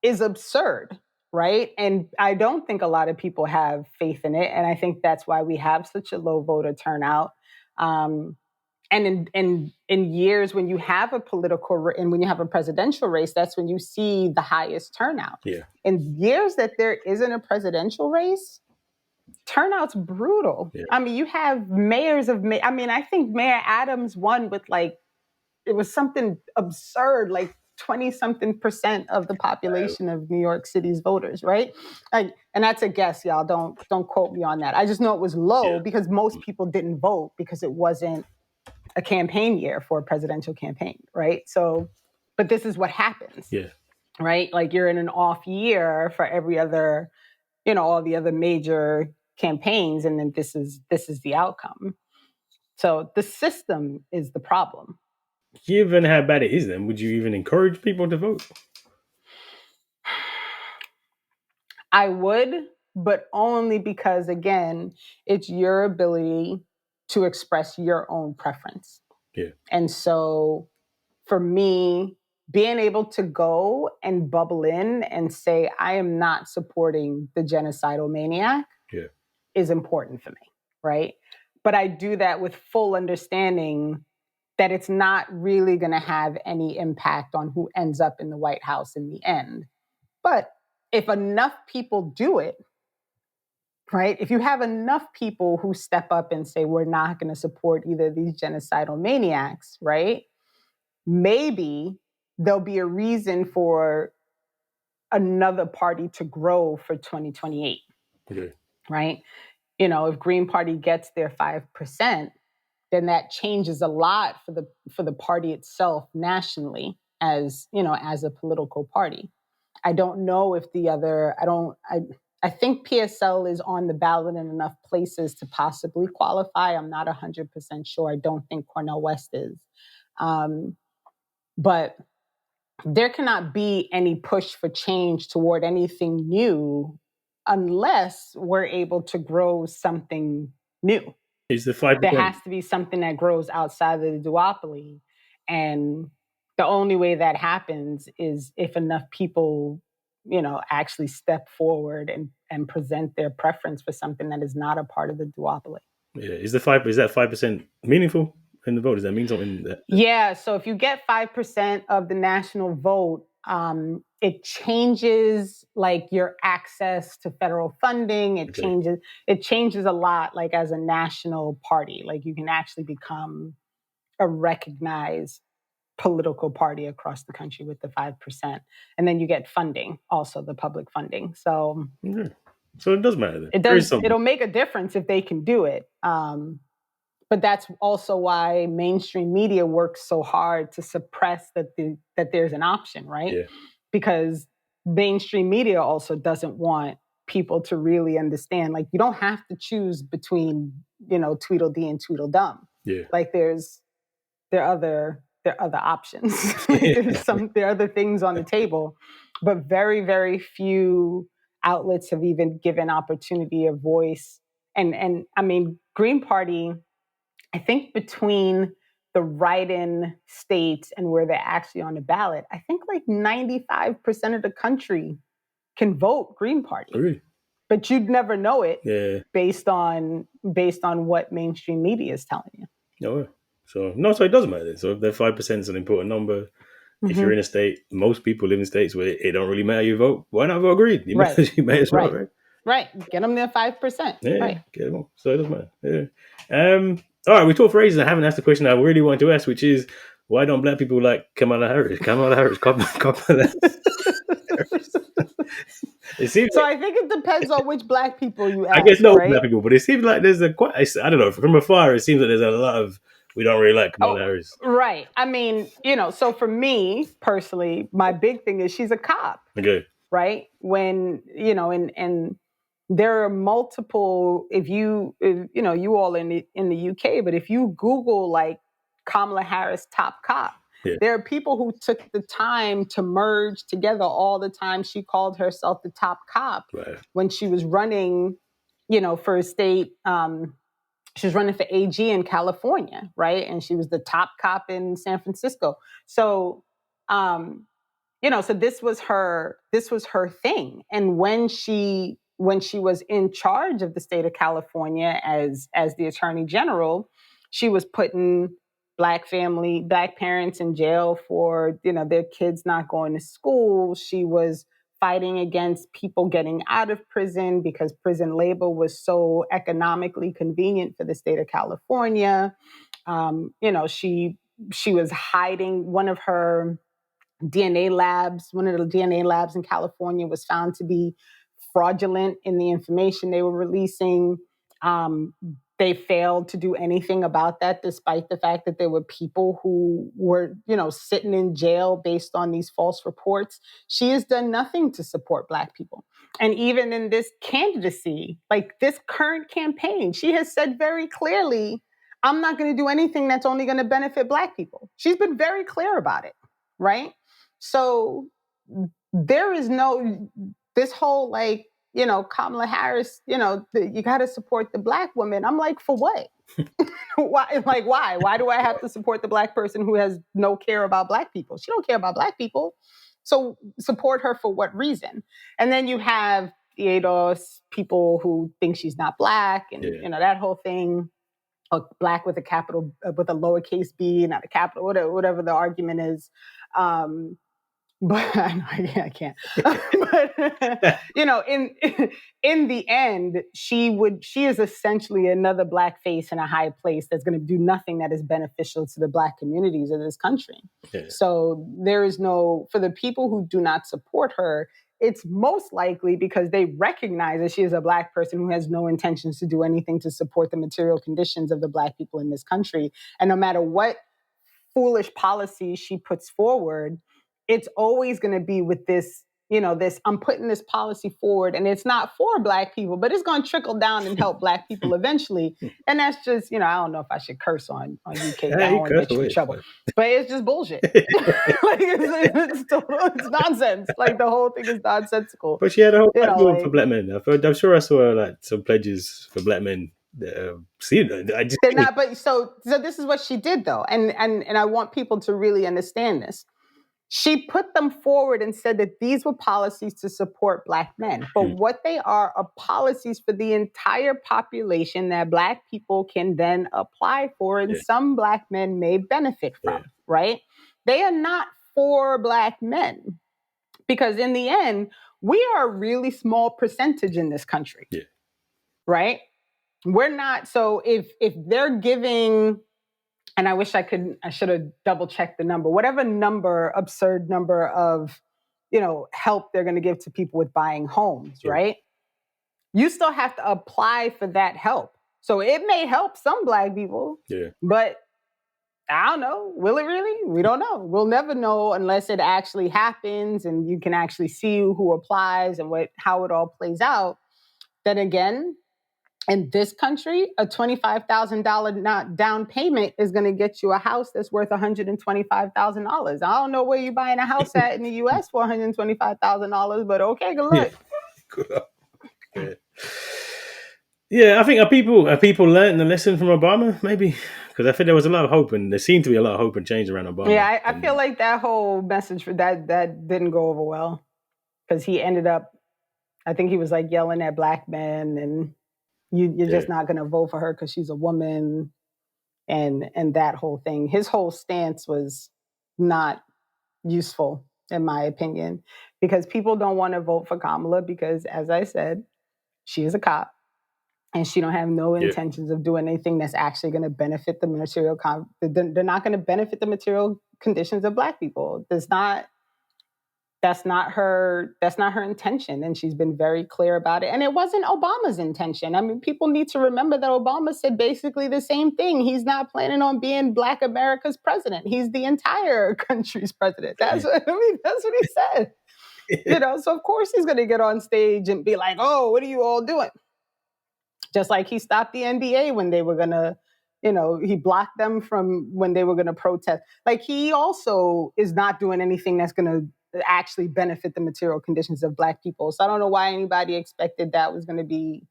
is absurd. Right. And I don't think a lot of people have faith in it. And I think that's why we have such a low voter turnout. And in years when you have a and when you have a presidential race, that's when you see the highest turnout. Yeah. In years that there isn't a presidential race, turnout's brutal. Yeah. I mean, you have mayors I think Mayor Adams won with it was something absurd, 20-something% of the population of New York City's voters, right? And that's a guess, y'all. Don't quote me on that. I just know it was low because most people didn't vote because it wasn't a campaign year for a presidential campaign, right? So, but this is what happens. Yeah. right? Like you're in an off year for every other, all the other major campaigns, and then this is the outcome. So the system is the problem. Given how bad it is, then would you even encourage people to vote? I would, but only because, again, it's your ability to express your own preference. Yeah. And so for me, being able to go and bubble in and say, I am not supporting the genocidal maniac is important for me, right? But I do that with full understanding that it's not really going to have any impact on who ends up in the White House in the end. But if enough people do it, right? If you have enough people who step up and say, we're not going to support either of these genocidal maniacs, right? Maybe there'll be a reason for another party to grow for 2028, right? If Green Party gets their 5%, then that changes a lot for the party itself nationally as a political party. I don't know if I think PSL is on the ballot in enough places to possibly qualify. I'm not 100% sure. I don't think Cornel West is. But there cannot be any push for change toward anything new unless we're able to grow something new. Is the 5%? There has to be something that grows outside of the duopoly. And the only way that happens is if enough people, actually step forward and present their preference for something that is not a part of the duopoly. Yeah. Is that 5% meaningful in the vote? Does that mean something? Yeah. So if you get 5% of the national vote, it changes like your access to federal funding. It changes a lot, like as a national party. Like you can actually become a recognized political party across the country with the 5%. And then you get funding, also the public funding. So So it does matter. It'll make a difference if they can do it. But that's also why mainstream media works so hard to suppress that there's an option, right? Yeah. Because mainstream media also doesn't want people to really understand. Like you don't have to choose between, Tweedledee and Tweedledum. Yeah. Like there are other options. There are other things on the table, but very, very few outlets have even given opportunity of voice. And I mean, Green Party, I think between the write-in states and where they're actually on the ballot, I think like 95% of the country can vote Green Party. Really? But you'd never know it based on what mainstream media is telling you. No. So it doesn't matter. So if that 5% is an important number, if you're in a state, most people live in states where it don't really matter you vote. Why not vote Green? You may as well, right? Right. Get them their 5%. Yeah, right. Get them all. So it doesn't matter. Yeah. All right, we talked for ages. I haven't asked the question I really wanted to ask, which is, why don't black people like Kamala Harris? Kamala Harris. It seems so I think it depends on which black people you ask. I guess right? black people, but it seems like there's I don't know, from afar, it seems like there's a lot of, we don't really like Kamala Harris. Right. I mean, so for me personally, my big thing is she's a cop. Okay. Right? When, and there are multiple, if you all in the UK, but if you Google like Kamala Harris top cop, there are people who took the time to merge together all the time she called herself the top cop when she was running, for a state. She was running for AG in California, right? And she was the top cop in San Francisco. So, so this was her thing. And when she was in charge of the state of California as the attorney general, she was putting black parents in jail for, their kids not going to school. She was fighting against people getting out of prison because prison labor was so economically convenient for the state of California. She was hiding one of the DNA labs in California was found to be fraudulent in the information they were releasing. They failed to do anything about that, despite the fact that there were people who were, sitting in jail based on these false reports. She has done nothing to support Black people. And even in this candidacy, like this current campaign, she has said very clearly, I'm not going to do anything that's only going to benefit Black people. She's been very clear about it, right? So there is this whole Kamala Harris, you got to support the Black woman. I'm like, for what? Why? Like, why? Why do I have to support the Black person who has no care about Black people? She don't care about Black people. So support her for what reason? And then you have Theodos, people who think she's not Black, and that whole thing. Black with a lowercase b, not a capital, whatever the argument is. But I can't. But in the end, she is essentially another Black face in a high place that's going to do nothing that is beneficial to the Black communities of this country. Yeah. So there is for the people who do not support her, it's most likely because they recognize that she is a Black person who has no intentions to do anything to support the material conditions of the Black people in this country. And no matter what foolish policies she puts forward, it's always going to be with this, I'm putting this policy forward and it's not for Black people, but it's going to trickle down and help Black people eventually. And that's just, I don't know if I should curse on UK. I don't want to get you in trouble. But it's just bullshit. It's nonsense. Like the whole thing is nonsensical. But she had a whole platform for Black men. I'm sure I saw some pledges for Black men. They're not, but so this is what she did though. And I want people to really understand this. She put them forward and said that these were policies to support Black men. But what they are policies for the entire population that Black people can then apply for and some Black men may benefit from, right? They are not for Black men. Because in the end, we are a really small percentage in this country, right? We're not. So if they're giving... And I wish I should have double checked the number, whatever absurd number of, help they're going to give to people with buying homes, right? You still have to apply for that help. So it may help some Black people, but I don't know. Will it really? We don't know. We'll never know unless it actually happens and you can actually see who applies and how it all plays out. Then again, in this country, a $25,000 down payment is going to get you a house that's worth $125,000. I don't know where you're buying a house at in the U.S. for $125,000, but okay, good luck. Good luck. Yeah, I think are people learning the lesson from Obama? Maybe because I think there was a lot of hope, and there seemed to be a lot of hope and change around Obama. Yeah, I feel like that whole message for that didn't go over well because he ended up, I think he was like yelling at Black men and. You're just not going to vote for her because she's a woman and that whole thing. His whole stance was not useful, in my opinion, because people don't want to vote for Kamala because, as I said, she is a cop and she don't have no intentions of doing anything that's actually going to benefit the material. They're not going to benefit the material conditions of Black people. That's not her intention. And she's been very clear about it. And it wasn't Obama's intention. I mean, people need to remember that Obama said basically the same thing. He's not planning on being Black America's president. He's the entire country's president. That's what he said. So of course he's going to get on stage and be like, oh, what are you all doing? Just like he stopped the NBA when they were going to, he blocked them from when they were going to protest. Like he also is not doing anything that's going to actually benefit the material conditions of Black people. So I don't know why anybody expected that was going to be,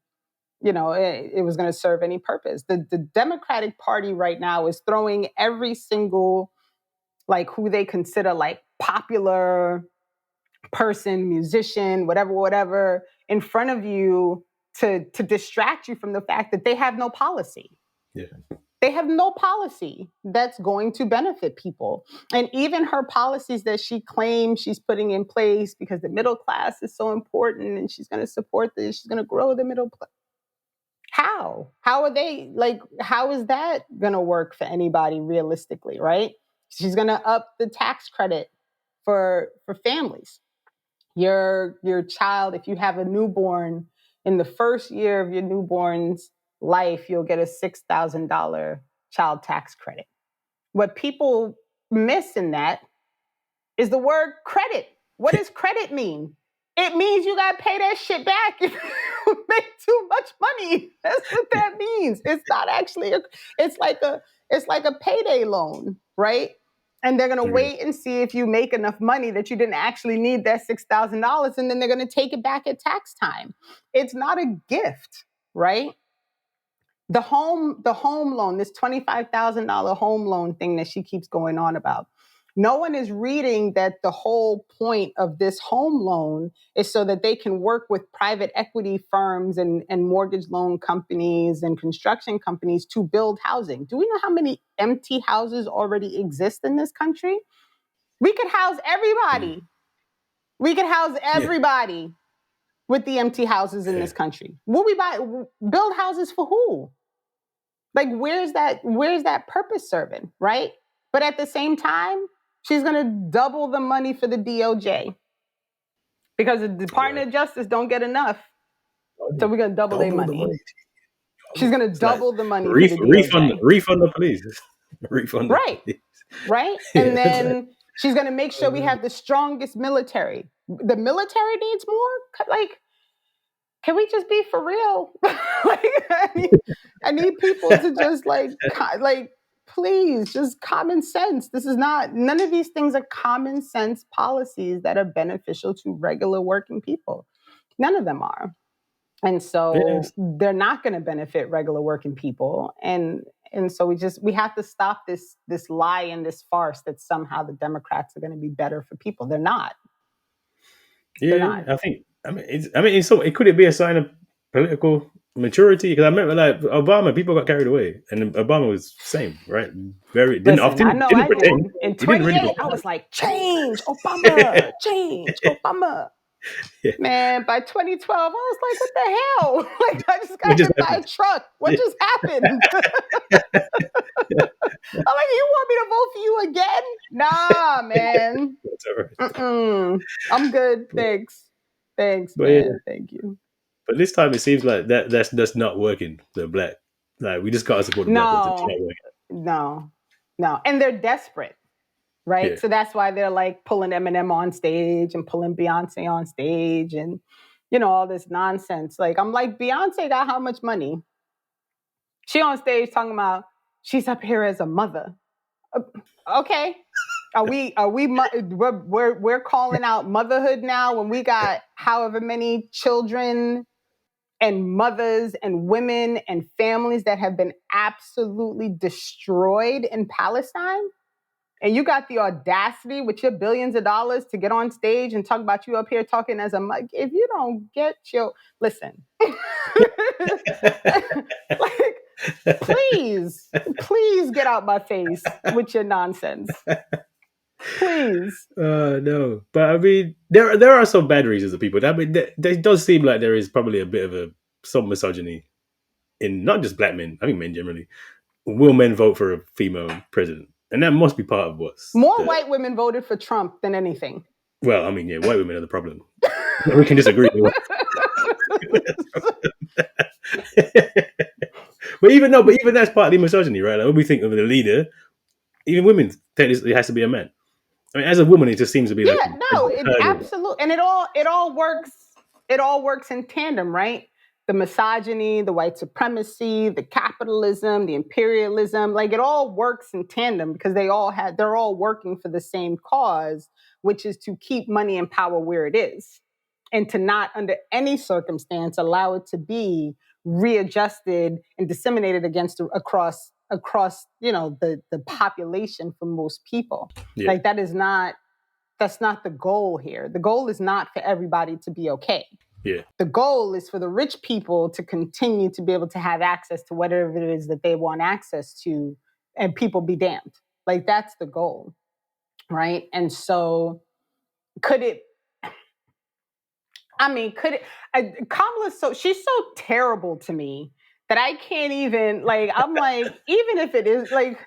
it was going to serve any purpose. The Democratic Party right now is throwing every single, who they consider popular person, musician, whatever, in front of you to distract you from the fact that they have no policy. Yeah. They have no policy that's going to benefit people. And even her policies that she claims she's putting in place because the middle class is so important and she's going to support this, she's going to grow the middle class. How? How are they, how is that going to work for anybody realistically, right? She's going to up the tax credit for families. Your child, if you have a newborn, in the first year of your newborn's life, you'll get a $6,000 child tax credit. What people miss in that is the word credit. What does credit mean? It means you got to pay that shit back if you make too much money. That's what that means. It's not actually it's like a payday loan, right? And they're going to wait and see if you make enough money that you didn't actually need that $6,000, and then they're going to take it back at tax time. It's not a gift, right? The home loan, this $25,000 home loan thing that she keeps going on about. No one is reading that the whole point of this home loan is so that they can work with private equity firms and mortgage loan companies and construction companies to build housing. Do we know how many empty houses already exist in this country? We could house everybody. We could house everybody with the empty houses in this country. Will we build houses for who? Like, where's that purpose serving, right? But at the same time, she's going to double the money for the DOJ because the Department of Justice don't get enough. So we're going to double their money. She's going to double the money for the DOJ. Refund the police. Refund the police. Right? And then she's going to make sure we have the strongest military. The military needs more? Like, can we just be for real? I need people to just please, just common sense. None of these things are common sense policies that are beneficial to regular working people. None of them are. And so they're not going to benefit regular working people. And so we have to stop this lie and this farce that somehow the Democrats are going to be better for people. They're not. Yeah, they're not. It could it be a sign of political maturity? Because I remember, like, Obama, people got carried away, and Obama was same, right? Didn't pretend. In 2008, I was like, change, Obama, change, Obama. Yeah. Man, by 2012, I was like, what the hell? Like, I just got hit by a truck. What just happened? I'm like, you want me to vote for you again? Nah, man. That's all right. I'm good. Thanks, man. Thank you. But this time it seems like that's not working. The black, like, we just gotta support the black ones. No, and they're desperate, right? Yeah. So that's why they're like pulling Eminem on stage and pulling Beyonce on stage, and all this nonsense. Like, I'm like, Beyonce got how much money? She on stage talking about she's up here as a mother. Okay. We're calling out motherhood now when we got however many children and mothers and women and families that have been absolutely destroyed in Palestine. And you got the audacity with your billions of dollars to get on stage and talk about you up here talking as a mug. If you don't get listen, like, please get out my face with your nonsense. Please. No, but I mean, there are some bad reasons of people. I mean, there does seem like there is probably a bit of some misogyny in not just black men. I think men generally. Will men vote for a female president? And that must be part of what's white women voted for Trump than anything. Well, I mean, yeah, white women are the problem. We can disagree. But even that's partly misogyny, right? Like, when we think of the leader, even women, it has to be a man. I mean, as a woman, it just seems to be absolutely, and it all works. It all works in tandem, right? The misogyny, the white supremacy, the capitalism, the imperialism, like, it all works in tandem because they're all working for the same cause, which is to keep money and power where it is, and to not under any circumstance allow it to be readjusted and disseminated across the population for most people. Yeah. Like, that's not the goal here. The goal is not for everybody to be okay. Yeah. The goal is for the rich people to continue to be able to have access to whatever it is that they want access to, and people be damned. Like, that's the goal, right? And so Kamala's she's so terrible to me that I can't even, like, I'm like, even if it is, like,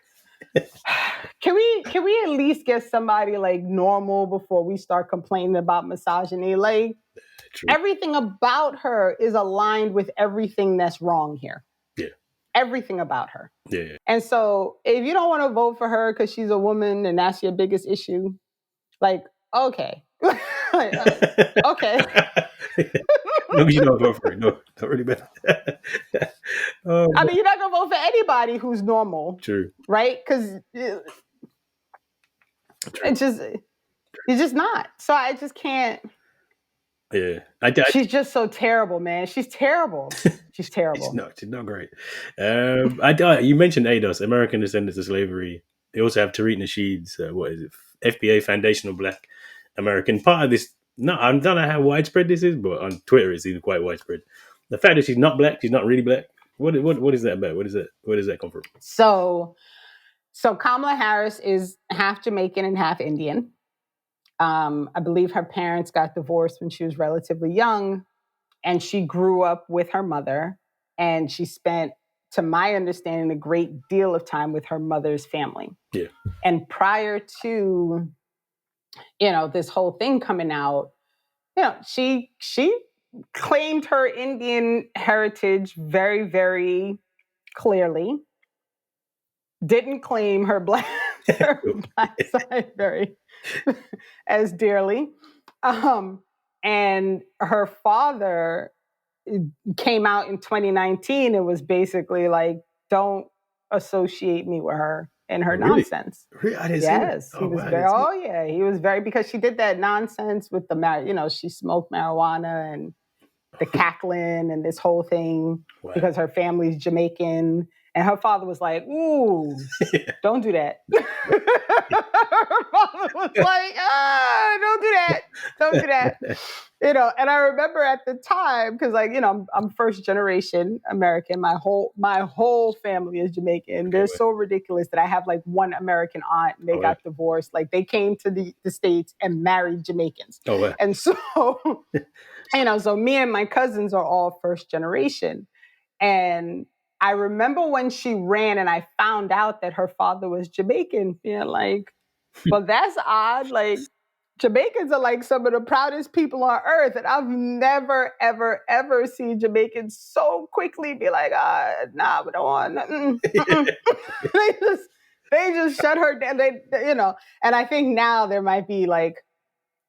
can we at least get somebody, like, normal before we start complaining about misogyny? Like, true. Everything about her is aligned with everything that's wrong here. Yeah. everything about her. Yeah. And so if you don't want to vote for her because she's a woman and that's your biggest issue, like, okay. Okay. No, you don't vote for it. No, not really bad. I mean, you're not going to vote for anybody who's normal. True. Right? Because it's just, you're just not. So I just can't. Yeah. She's just so terrible, man. She's terrible. She's terrible. She's not great. You mentioned ADOS, American Descendants of Slavery. They also have Tariq Nasheed's, what is it? FBA, Foundational Black American. Part of this, I don't know how widespread this is, but on Twitter it seems quite widespread. The fact that she's not black, she's not really black. What is that about? Where does that come from? So Kamala Harris is half Jamaican and half Indian. I believe her parents got divorced when she was relatively young, and she grew up with her mother, and she spent, to my understanding, a great deal of time with her mother's family. Yeah. And prior to, this whole thing coming out, she claimed her Indian heritage very, very clearly. Didn't claim her black side very as dearly. And her father came out in 2019 and was basically like, don't associate me with her and her nonsense. Really? I didn't see that. He was he was very, because she did that nonsense with the, she smoked marijuana and the cackling and this whole thing because her family's Jamaican. And her father was like, ooh, don't do that. Her father was like, don't do that. Don't do that. And I remember at the time, because I'm first generation American. My whole family is Jamaican. They're so ridiculous that I have like one American aunt and they got divorced. Like they came to the States and married Jamaicans. Oh, wow. And so, so me and my cousins are all first generation. And I remember when she ran and I found out that her father was Jamaican, being like, well, that's odd. Like, Jamaicans are like some of the proudest people on earth. And I've never, ever, ever seen Jamaicans so quickly be like, nah, we don't want nothing. They just shut her down. And I think now there might be like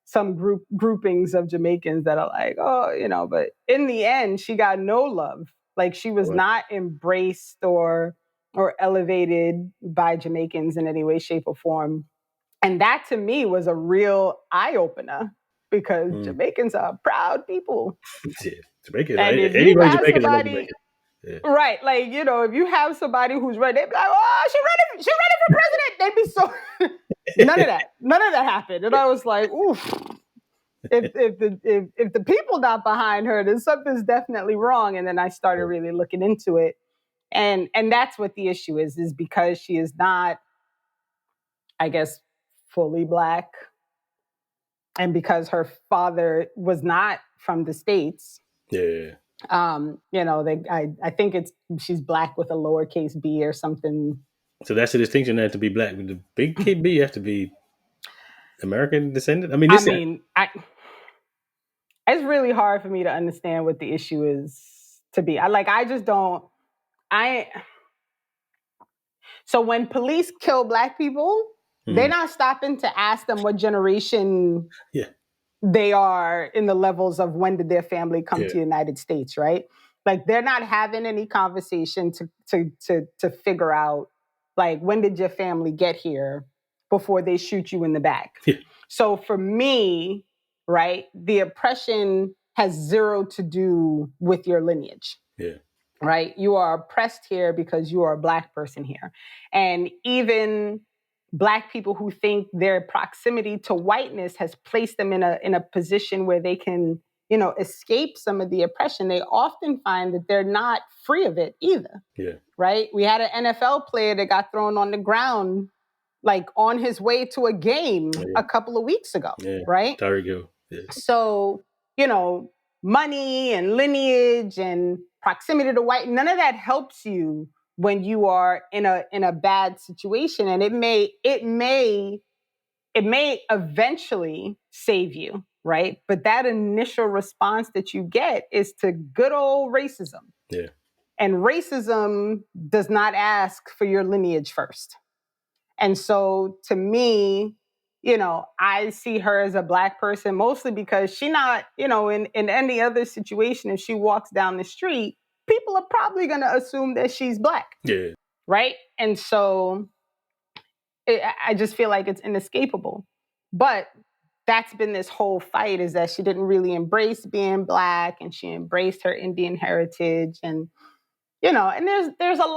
some groupings of Jamaicans that are like, but in the end, she got no love. Like she was not embraced or elevated by Jamaicans in any way, shape, or form. And that to me was a real eye-opener because Jamaicans are proud people. Yeah, Jamaicans. Anybody Jamaican is Jamaican. Yeah. Right. Like, if you have somebody who's ready, they'd be like, oh, she ready for president. They'd be so none of that happened. And I was like, oof. If the people not behind her, then something's definitely wrong. And then I started really looking into it. And that's what the issue is because she is not, I guess, fully Black. And because her father was not from the States. Yeah. I think she's Black with a lowercase b or something. So that's the distinction there to be Black. With the big kid B, you have to be American descendant. It's really hard for me to understand what the issue is to be. I just don't. So when police kill Black people, they're not stopping to ask them what generation they are in the levels of when did their family come to the United States, right? Like they're not having any conversation to figure out like when did your family get here before they shoot you in the back. Yeah. So for me, right, the oppression has zero to do with your lineage. Yeah. Right? You are oppressed here because you are a Black person here. And even Black people who think their proximity to whiteness has placed them in a position where they can, escape some of the oppression, they often find that they're not free of it either. Yeah. Right? We had an NFL player that got thrown on the ground, like on his way to a game a couple of weeks ago. Yeah. Right? Tyreek Hill. Yeah. So, money and lineage and proximity to white, none of that helps you when you are in a bad situation. And it may eventually save you, right? But that initial response that you get is to good old racism. Yeah. And racism does not ask for your lineage first. And so to me, I see her as a Black person mostly because she not, in any other situation, if she walks down the street, people are probably going to assume that she's Black. Yeah. Right? And so I just feel like it's inescapable. But that's been this whole fight, is that she didn't really embrace being Black, and she embraced her Indian heritage. And, and there's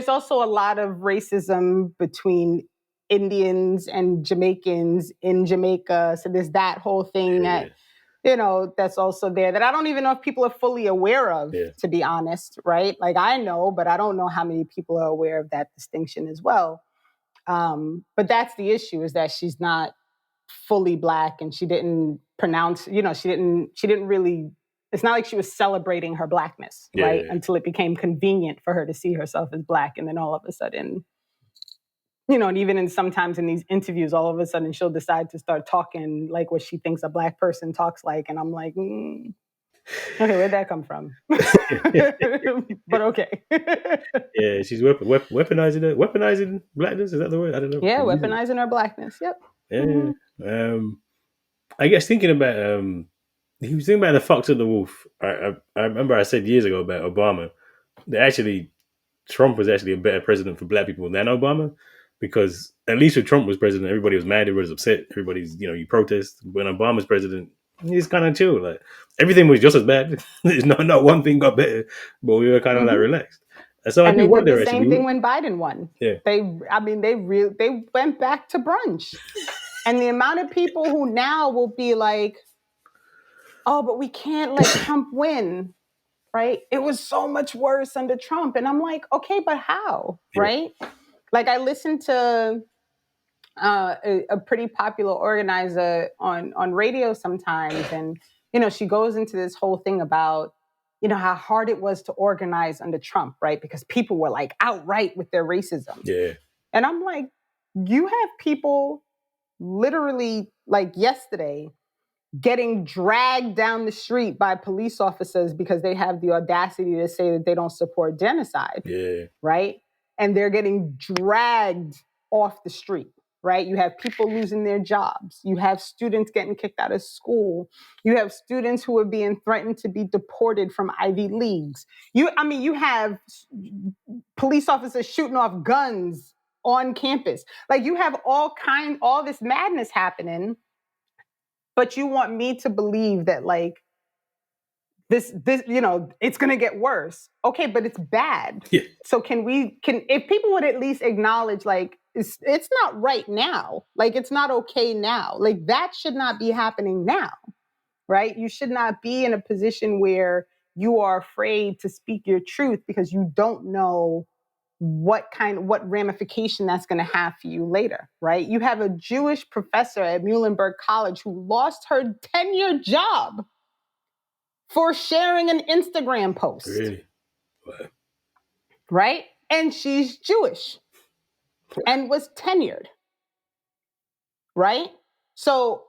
also a lot of racism between Indians and Jamaicans in Jamaica. So there's that whole thing that, that's also there that I don't even know if people are fully aware of, to be honest, right? Like I know, but I don't know how many people are aware of that distinction as well. But that's the issue, is that she's not fully Black, and she didn't pronounce, she didn't really, it's not like she was celebrating her Blackness, right? Until it became convenient for her to see herself as Black. And then all of a sudden, and even sometimes in these interviews, all of a sudden she'll decide to start talking like what she thinks a Black person talks like. And I'm like, okay, where'd that come from? But okay. Yeah, she's weaponizing Blackness. Is that the word? I don't know. Yeah, weaponizing her Blackness. Yep. Yeah. Mm-hmm. I guess thinking about he was thinking about the fox and the wolf. I remember I said years ago about Obama that Trump was actually a better president for Black people than Obama, because at least when Trump was president, everybody was mad, everybody was upset, everybody's you protest. When Obama's president, he's kind of chill. Like everything was just as bad. There's not one thing got better, but we were kind of like relaxed. And so I do wonder. They did the same thing when Biden won. Yeah, they went back to brunch. And the amount of people who now will be like, oh, but we can't let Trump win, right? It was so much worse under Trump. And I'm like, okay, but how, right? Like I listened to a pretty popular organizer on radio sometimes. And, she goes into this whole thing about, how hard it was to organize under Trump, right? Because people were like outright with their racism. Yeah. And I'm like, you have people literally like yesterday getting dragged down the street by police officers because they have the audacity to say that they don't support genocide. Yeah. Right? And they're getting dragged off the street, right? You have people losing their jobs. You have students getting kicked out of school. You have students who are being threatened to be deported from Ivy Leagues. You have police officers shooting off guns on campus. Like you have all this madness happening, but you want me to believe that like this, it's going to get worse. Okay, but it's bad. Yeah. So if people would at least acknowledge like, it's not right now. Like it's not okay now. Like that should not be happening now, right? You should not be in a position where you are afraid to speak your truth because you don't know what ramification that's going to have for you later, right? You have a Jewish professor at Muhlenberg College who lost her 10-year job for sharing an Instagram post. Really? Wow. Right? And she's Jewish and was tenured. Right? So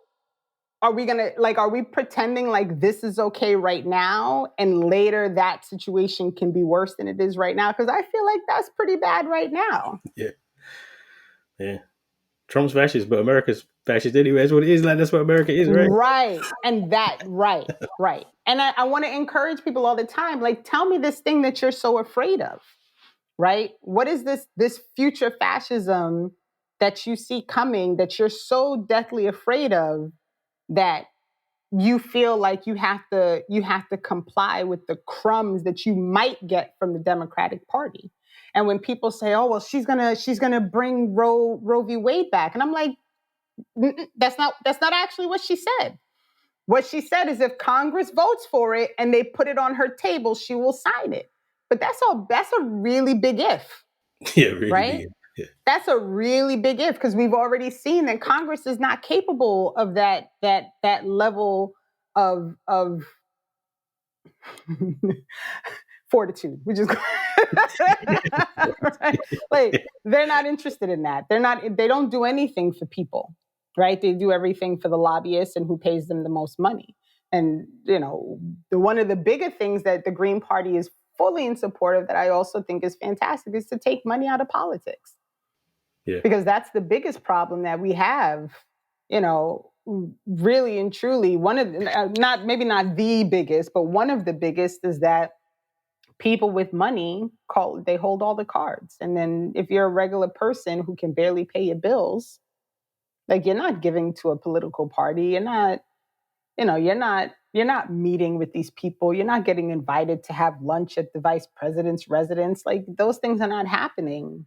are we pretending like this is okay right now and later that situation can be worse than it is right now? Because I feel like that's pretty bad right now. Yeah. Yeah. Trump's fascist, but America's fascist anyway. That's what it is. Like that's what America is, right? Right. And right. And I want to encourage people all the time, like, tell me this thing that you're so afraid of, right? What is this future fascism that you see coming that you're so deathly afraid of that you feel like you have to comply with the crumbs that you might get from the Democratic Party? And when people say, "Oh, well, she's gonna bring Roe v. Wade back," and I'm like, that's not actually what she said. What she said is if Congress votes for it and they put it on her table, she will sign it. But that's a really big if. Yeah, really right? big. Yeah. That's a really big if, because we've already seen that Congress is not capable of that level of fortitude, which is right? Like they're not interested in that. They don't do anything for people, right? They do everything for the lobbyists and who pays them the most money. And, one of the bigger things that the Green Party is fully in support of that I also think is fantastic is to take money out of politics. Yeah. Because that's the biggest problem that we have, really and truly. One of maybe not the biggest, but one of the biggest is that people with money they hold all the cards. And then if you're a regular person who can barely pay your bills, like, you're not giving to a political party. You're not, you're not meeting with these people. You're not getting invited to have lunch at the vice president's residence. Like, those things are not happening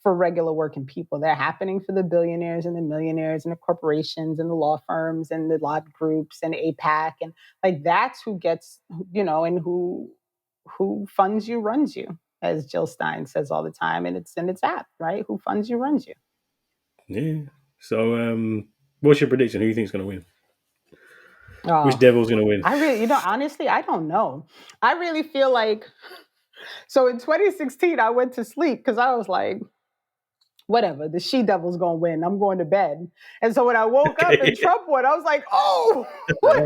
for regular working people. They're happening for the billionaires and the millionaires and the corporations and the law firms and the lobby groups and APAC. And like, that's who gets, and who funds you runs you, as Jill Stein says all the time. And it's apt, right? Who funds you runs you. Yeah. So, what's your prediction? Who do you think is going to win? Oh, Which devil's going to win? I really, honestly, I don't know. I really feel like, so in 2016, I went to sleep because I was like, whatever, the she-devil's going to win. I'm going to bed. And so when I woke up and Trump won, I was like, oh, what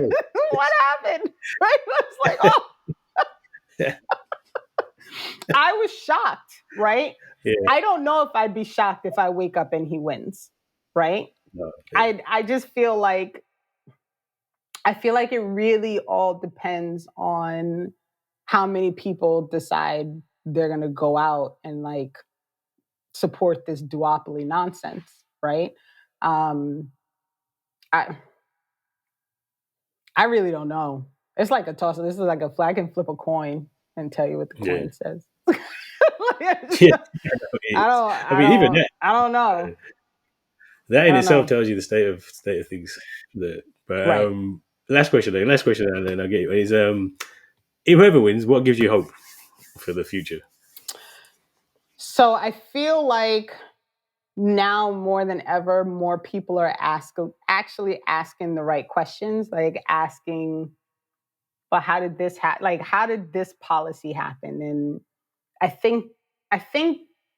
happened? Right? I was like, oh. I was shocked, right? Yeah. I don't know if I'd be shocked if I wake up and he wins, right? Okay. I just feel like, it really all depends on how many people decide they're going to go out and like support this duopoly nonsense, right? I really don't know. It's like a toss. This is like a flag. I can flip a coin and tell you what the coin says. I don't know. That in itself tells you the state of things. Right. Last question, and then I'll get you. Is whoever wins, what gives you hope for the future? So I feel like now more than ever, more people are actually asking the right questions, like asking, well, how did this happen? Like, how did this policy happen? And I think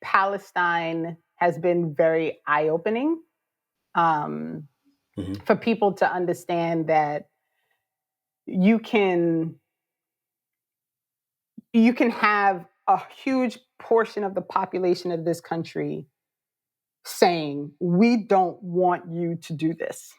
Palestine has been very eye-opening for people to understand that you can have a huge portion of the population of this country saying, we don't want you to do this.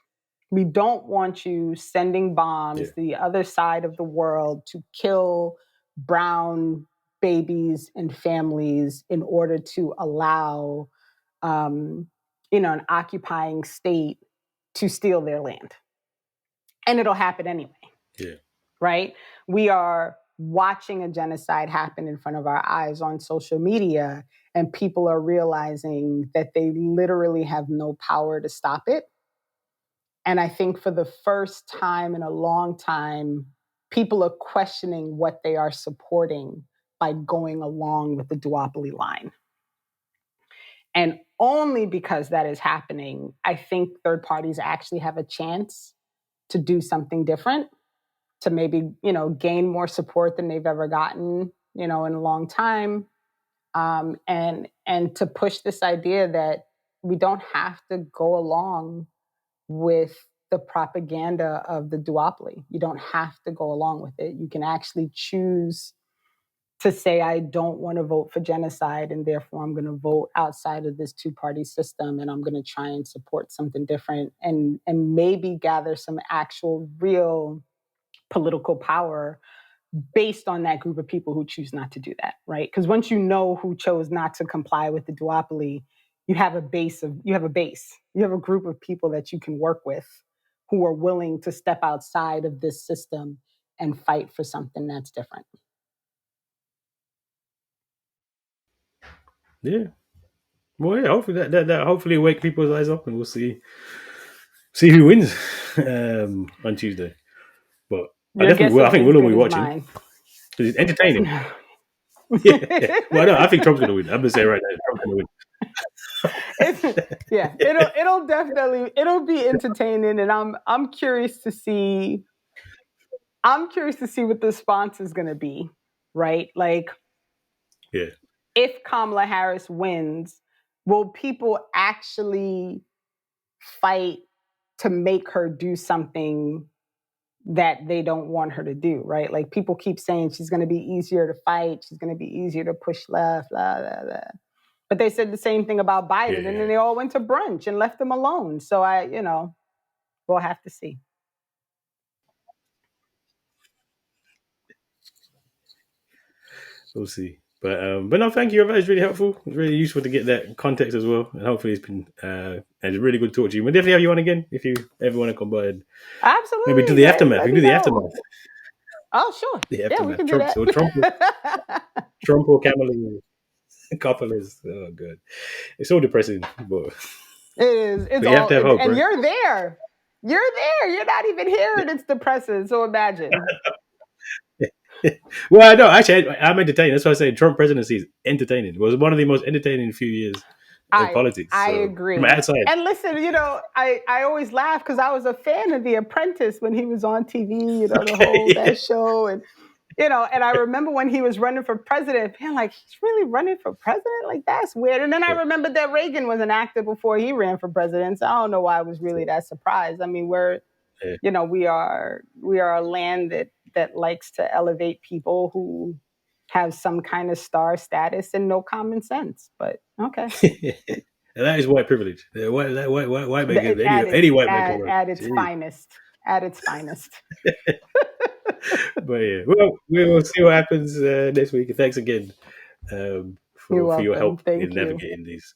We don't want you sending bombs to the other side of the world to kill brown babies and families in order to allow, an occupying state to steal their land. And it'll happen anyway. Yeah. Right? We are watching a genocide happen in front of our eyes on social media, and people are realizing that they literally have no power to stop it. And I think for the first time in a long time, people are questioning what they are supporting by going along with the duopoly line. And only because that is happening, I think third parties actually have a chance to do something different, to maybe, gain more support than they've ever gotten, in a long time. And to push this idea that we don't have to go along with the propaganda of the duopoly. You don't have to go along with it. You can actually choose to say, I don't want to vote for genocide, and therefore I'm going to vote outside of this two-party system, and I'm going to try and support something different, and maybe gather some actual real political power based on that group of people who choose not to do that, right? Because once you know who chose not to comply with the duopoly, you have a group of people that you can work with who are willing to step outside of this system and fight for something that's different. Yeah. Well, yeah, hopefully that hopefully wake people's eyes up, and we'll see who wins on Tuesday. But I think we'll all be watching because it's entertaining. Yeah. Well, no, I think Trump's going to win. I'm going to say right now, Trump's going to win. It'll be entertaining, and I'm curious to see what the response is going to be, right? Like, if Kamala Harris wins, will people actually fight to make her do something that they don't want her to do, right? Like people keep saying she's going to be easier to fight, she's going to be easier to push left, blah, blah, blah. But they said the same thing about Biden, and then they all went to brunch and left him alone. So we'll have to see. We'll see. But no, thank you. That was really helpful. It's really useful to get that context as well. And hopefully it's been and it's really good to talk to you. We'll definitely have you on again if you ever want to come by and absolutely maybe do the aftermath. We can do the aftermath. Oh, sure. The aftermath. Yeah, we can do that. Or Trump or Kamala. Couples. Oh, God. It's so depressing. But it is. It's you have to have hope, and right? You're there. You're there. You're not even here, and it's depressing. So imagine. Well, no, actually, I'm entertained. That's why I say Trump presidency is entertaining. It was one of the most entertaining few years in politics. I so, agree. From outside. And listen, I always laugh because I was a fan of The Apprentice when he was on TV, the whole that show. And, and I remember when he was running for president, being like, he's really running for president? Like, that's weird. And then I remembered that Reagan was an actor before he ran for president. So I don't know why I was really that surprised. I mean, we are a land that likes to elevate people who have some kind of star status and no common sense. But okay. And that is white privilege. White man, any white man can work. At its finest. At its finest. But yeah, well, we will see what happens next week. Thanks again for your help in navigating these.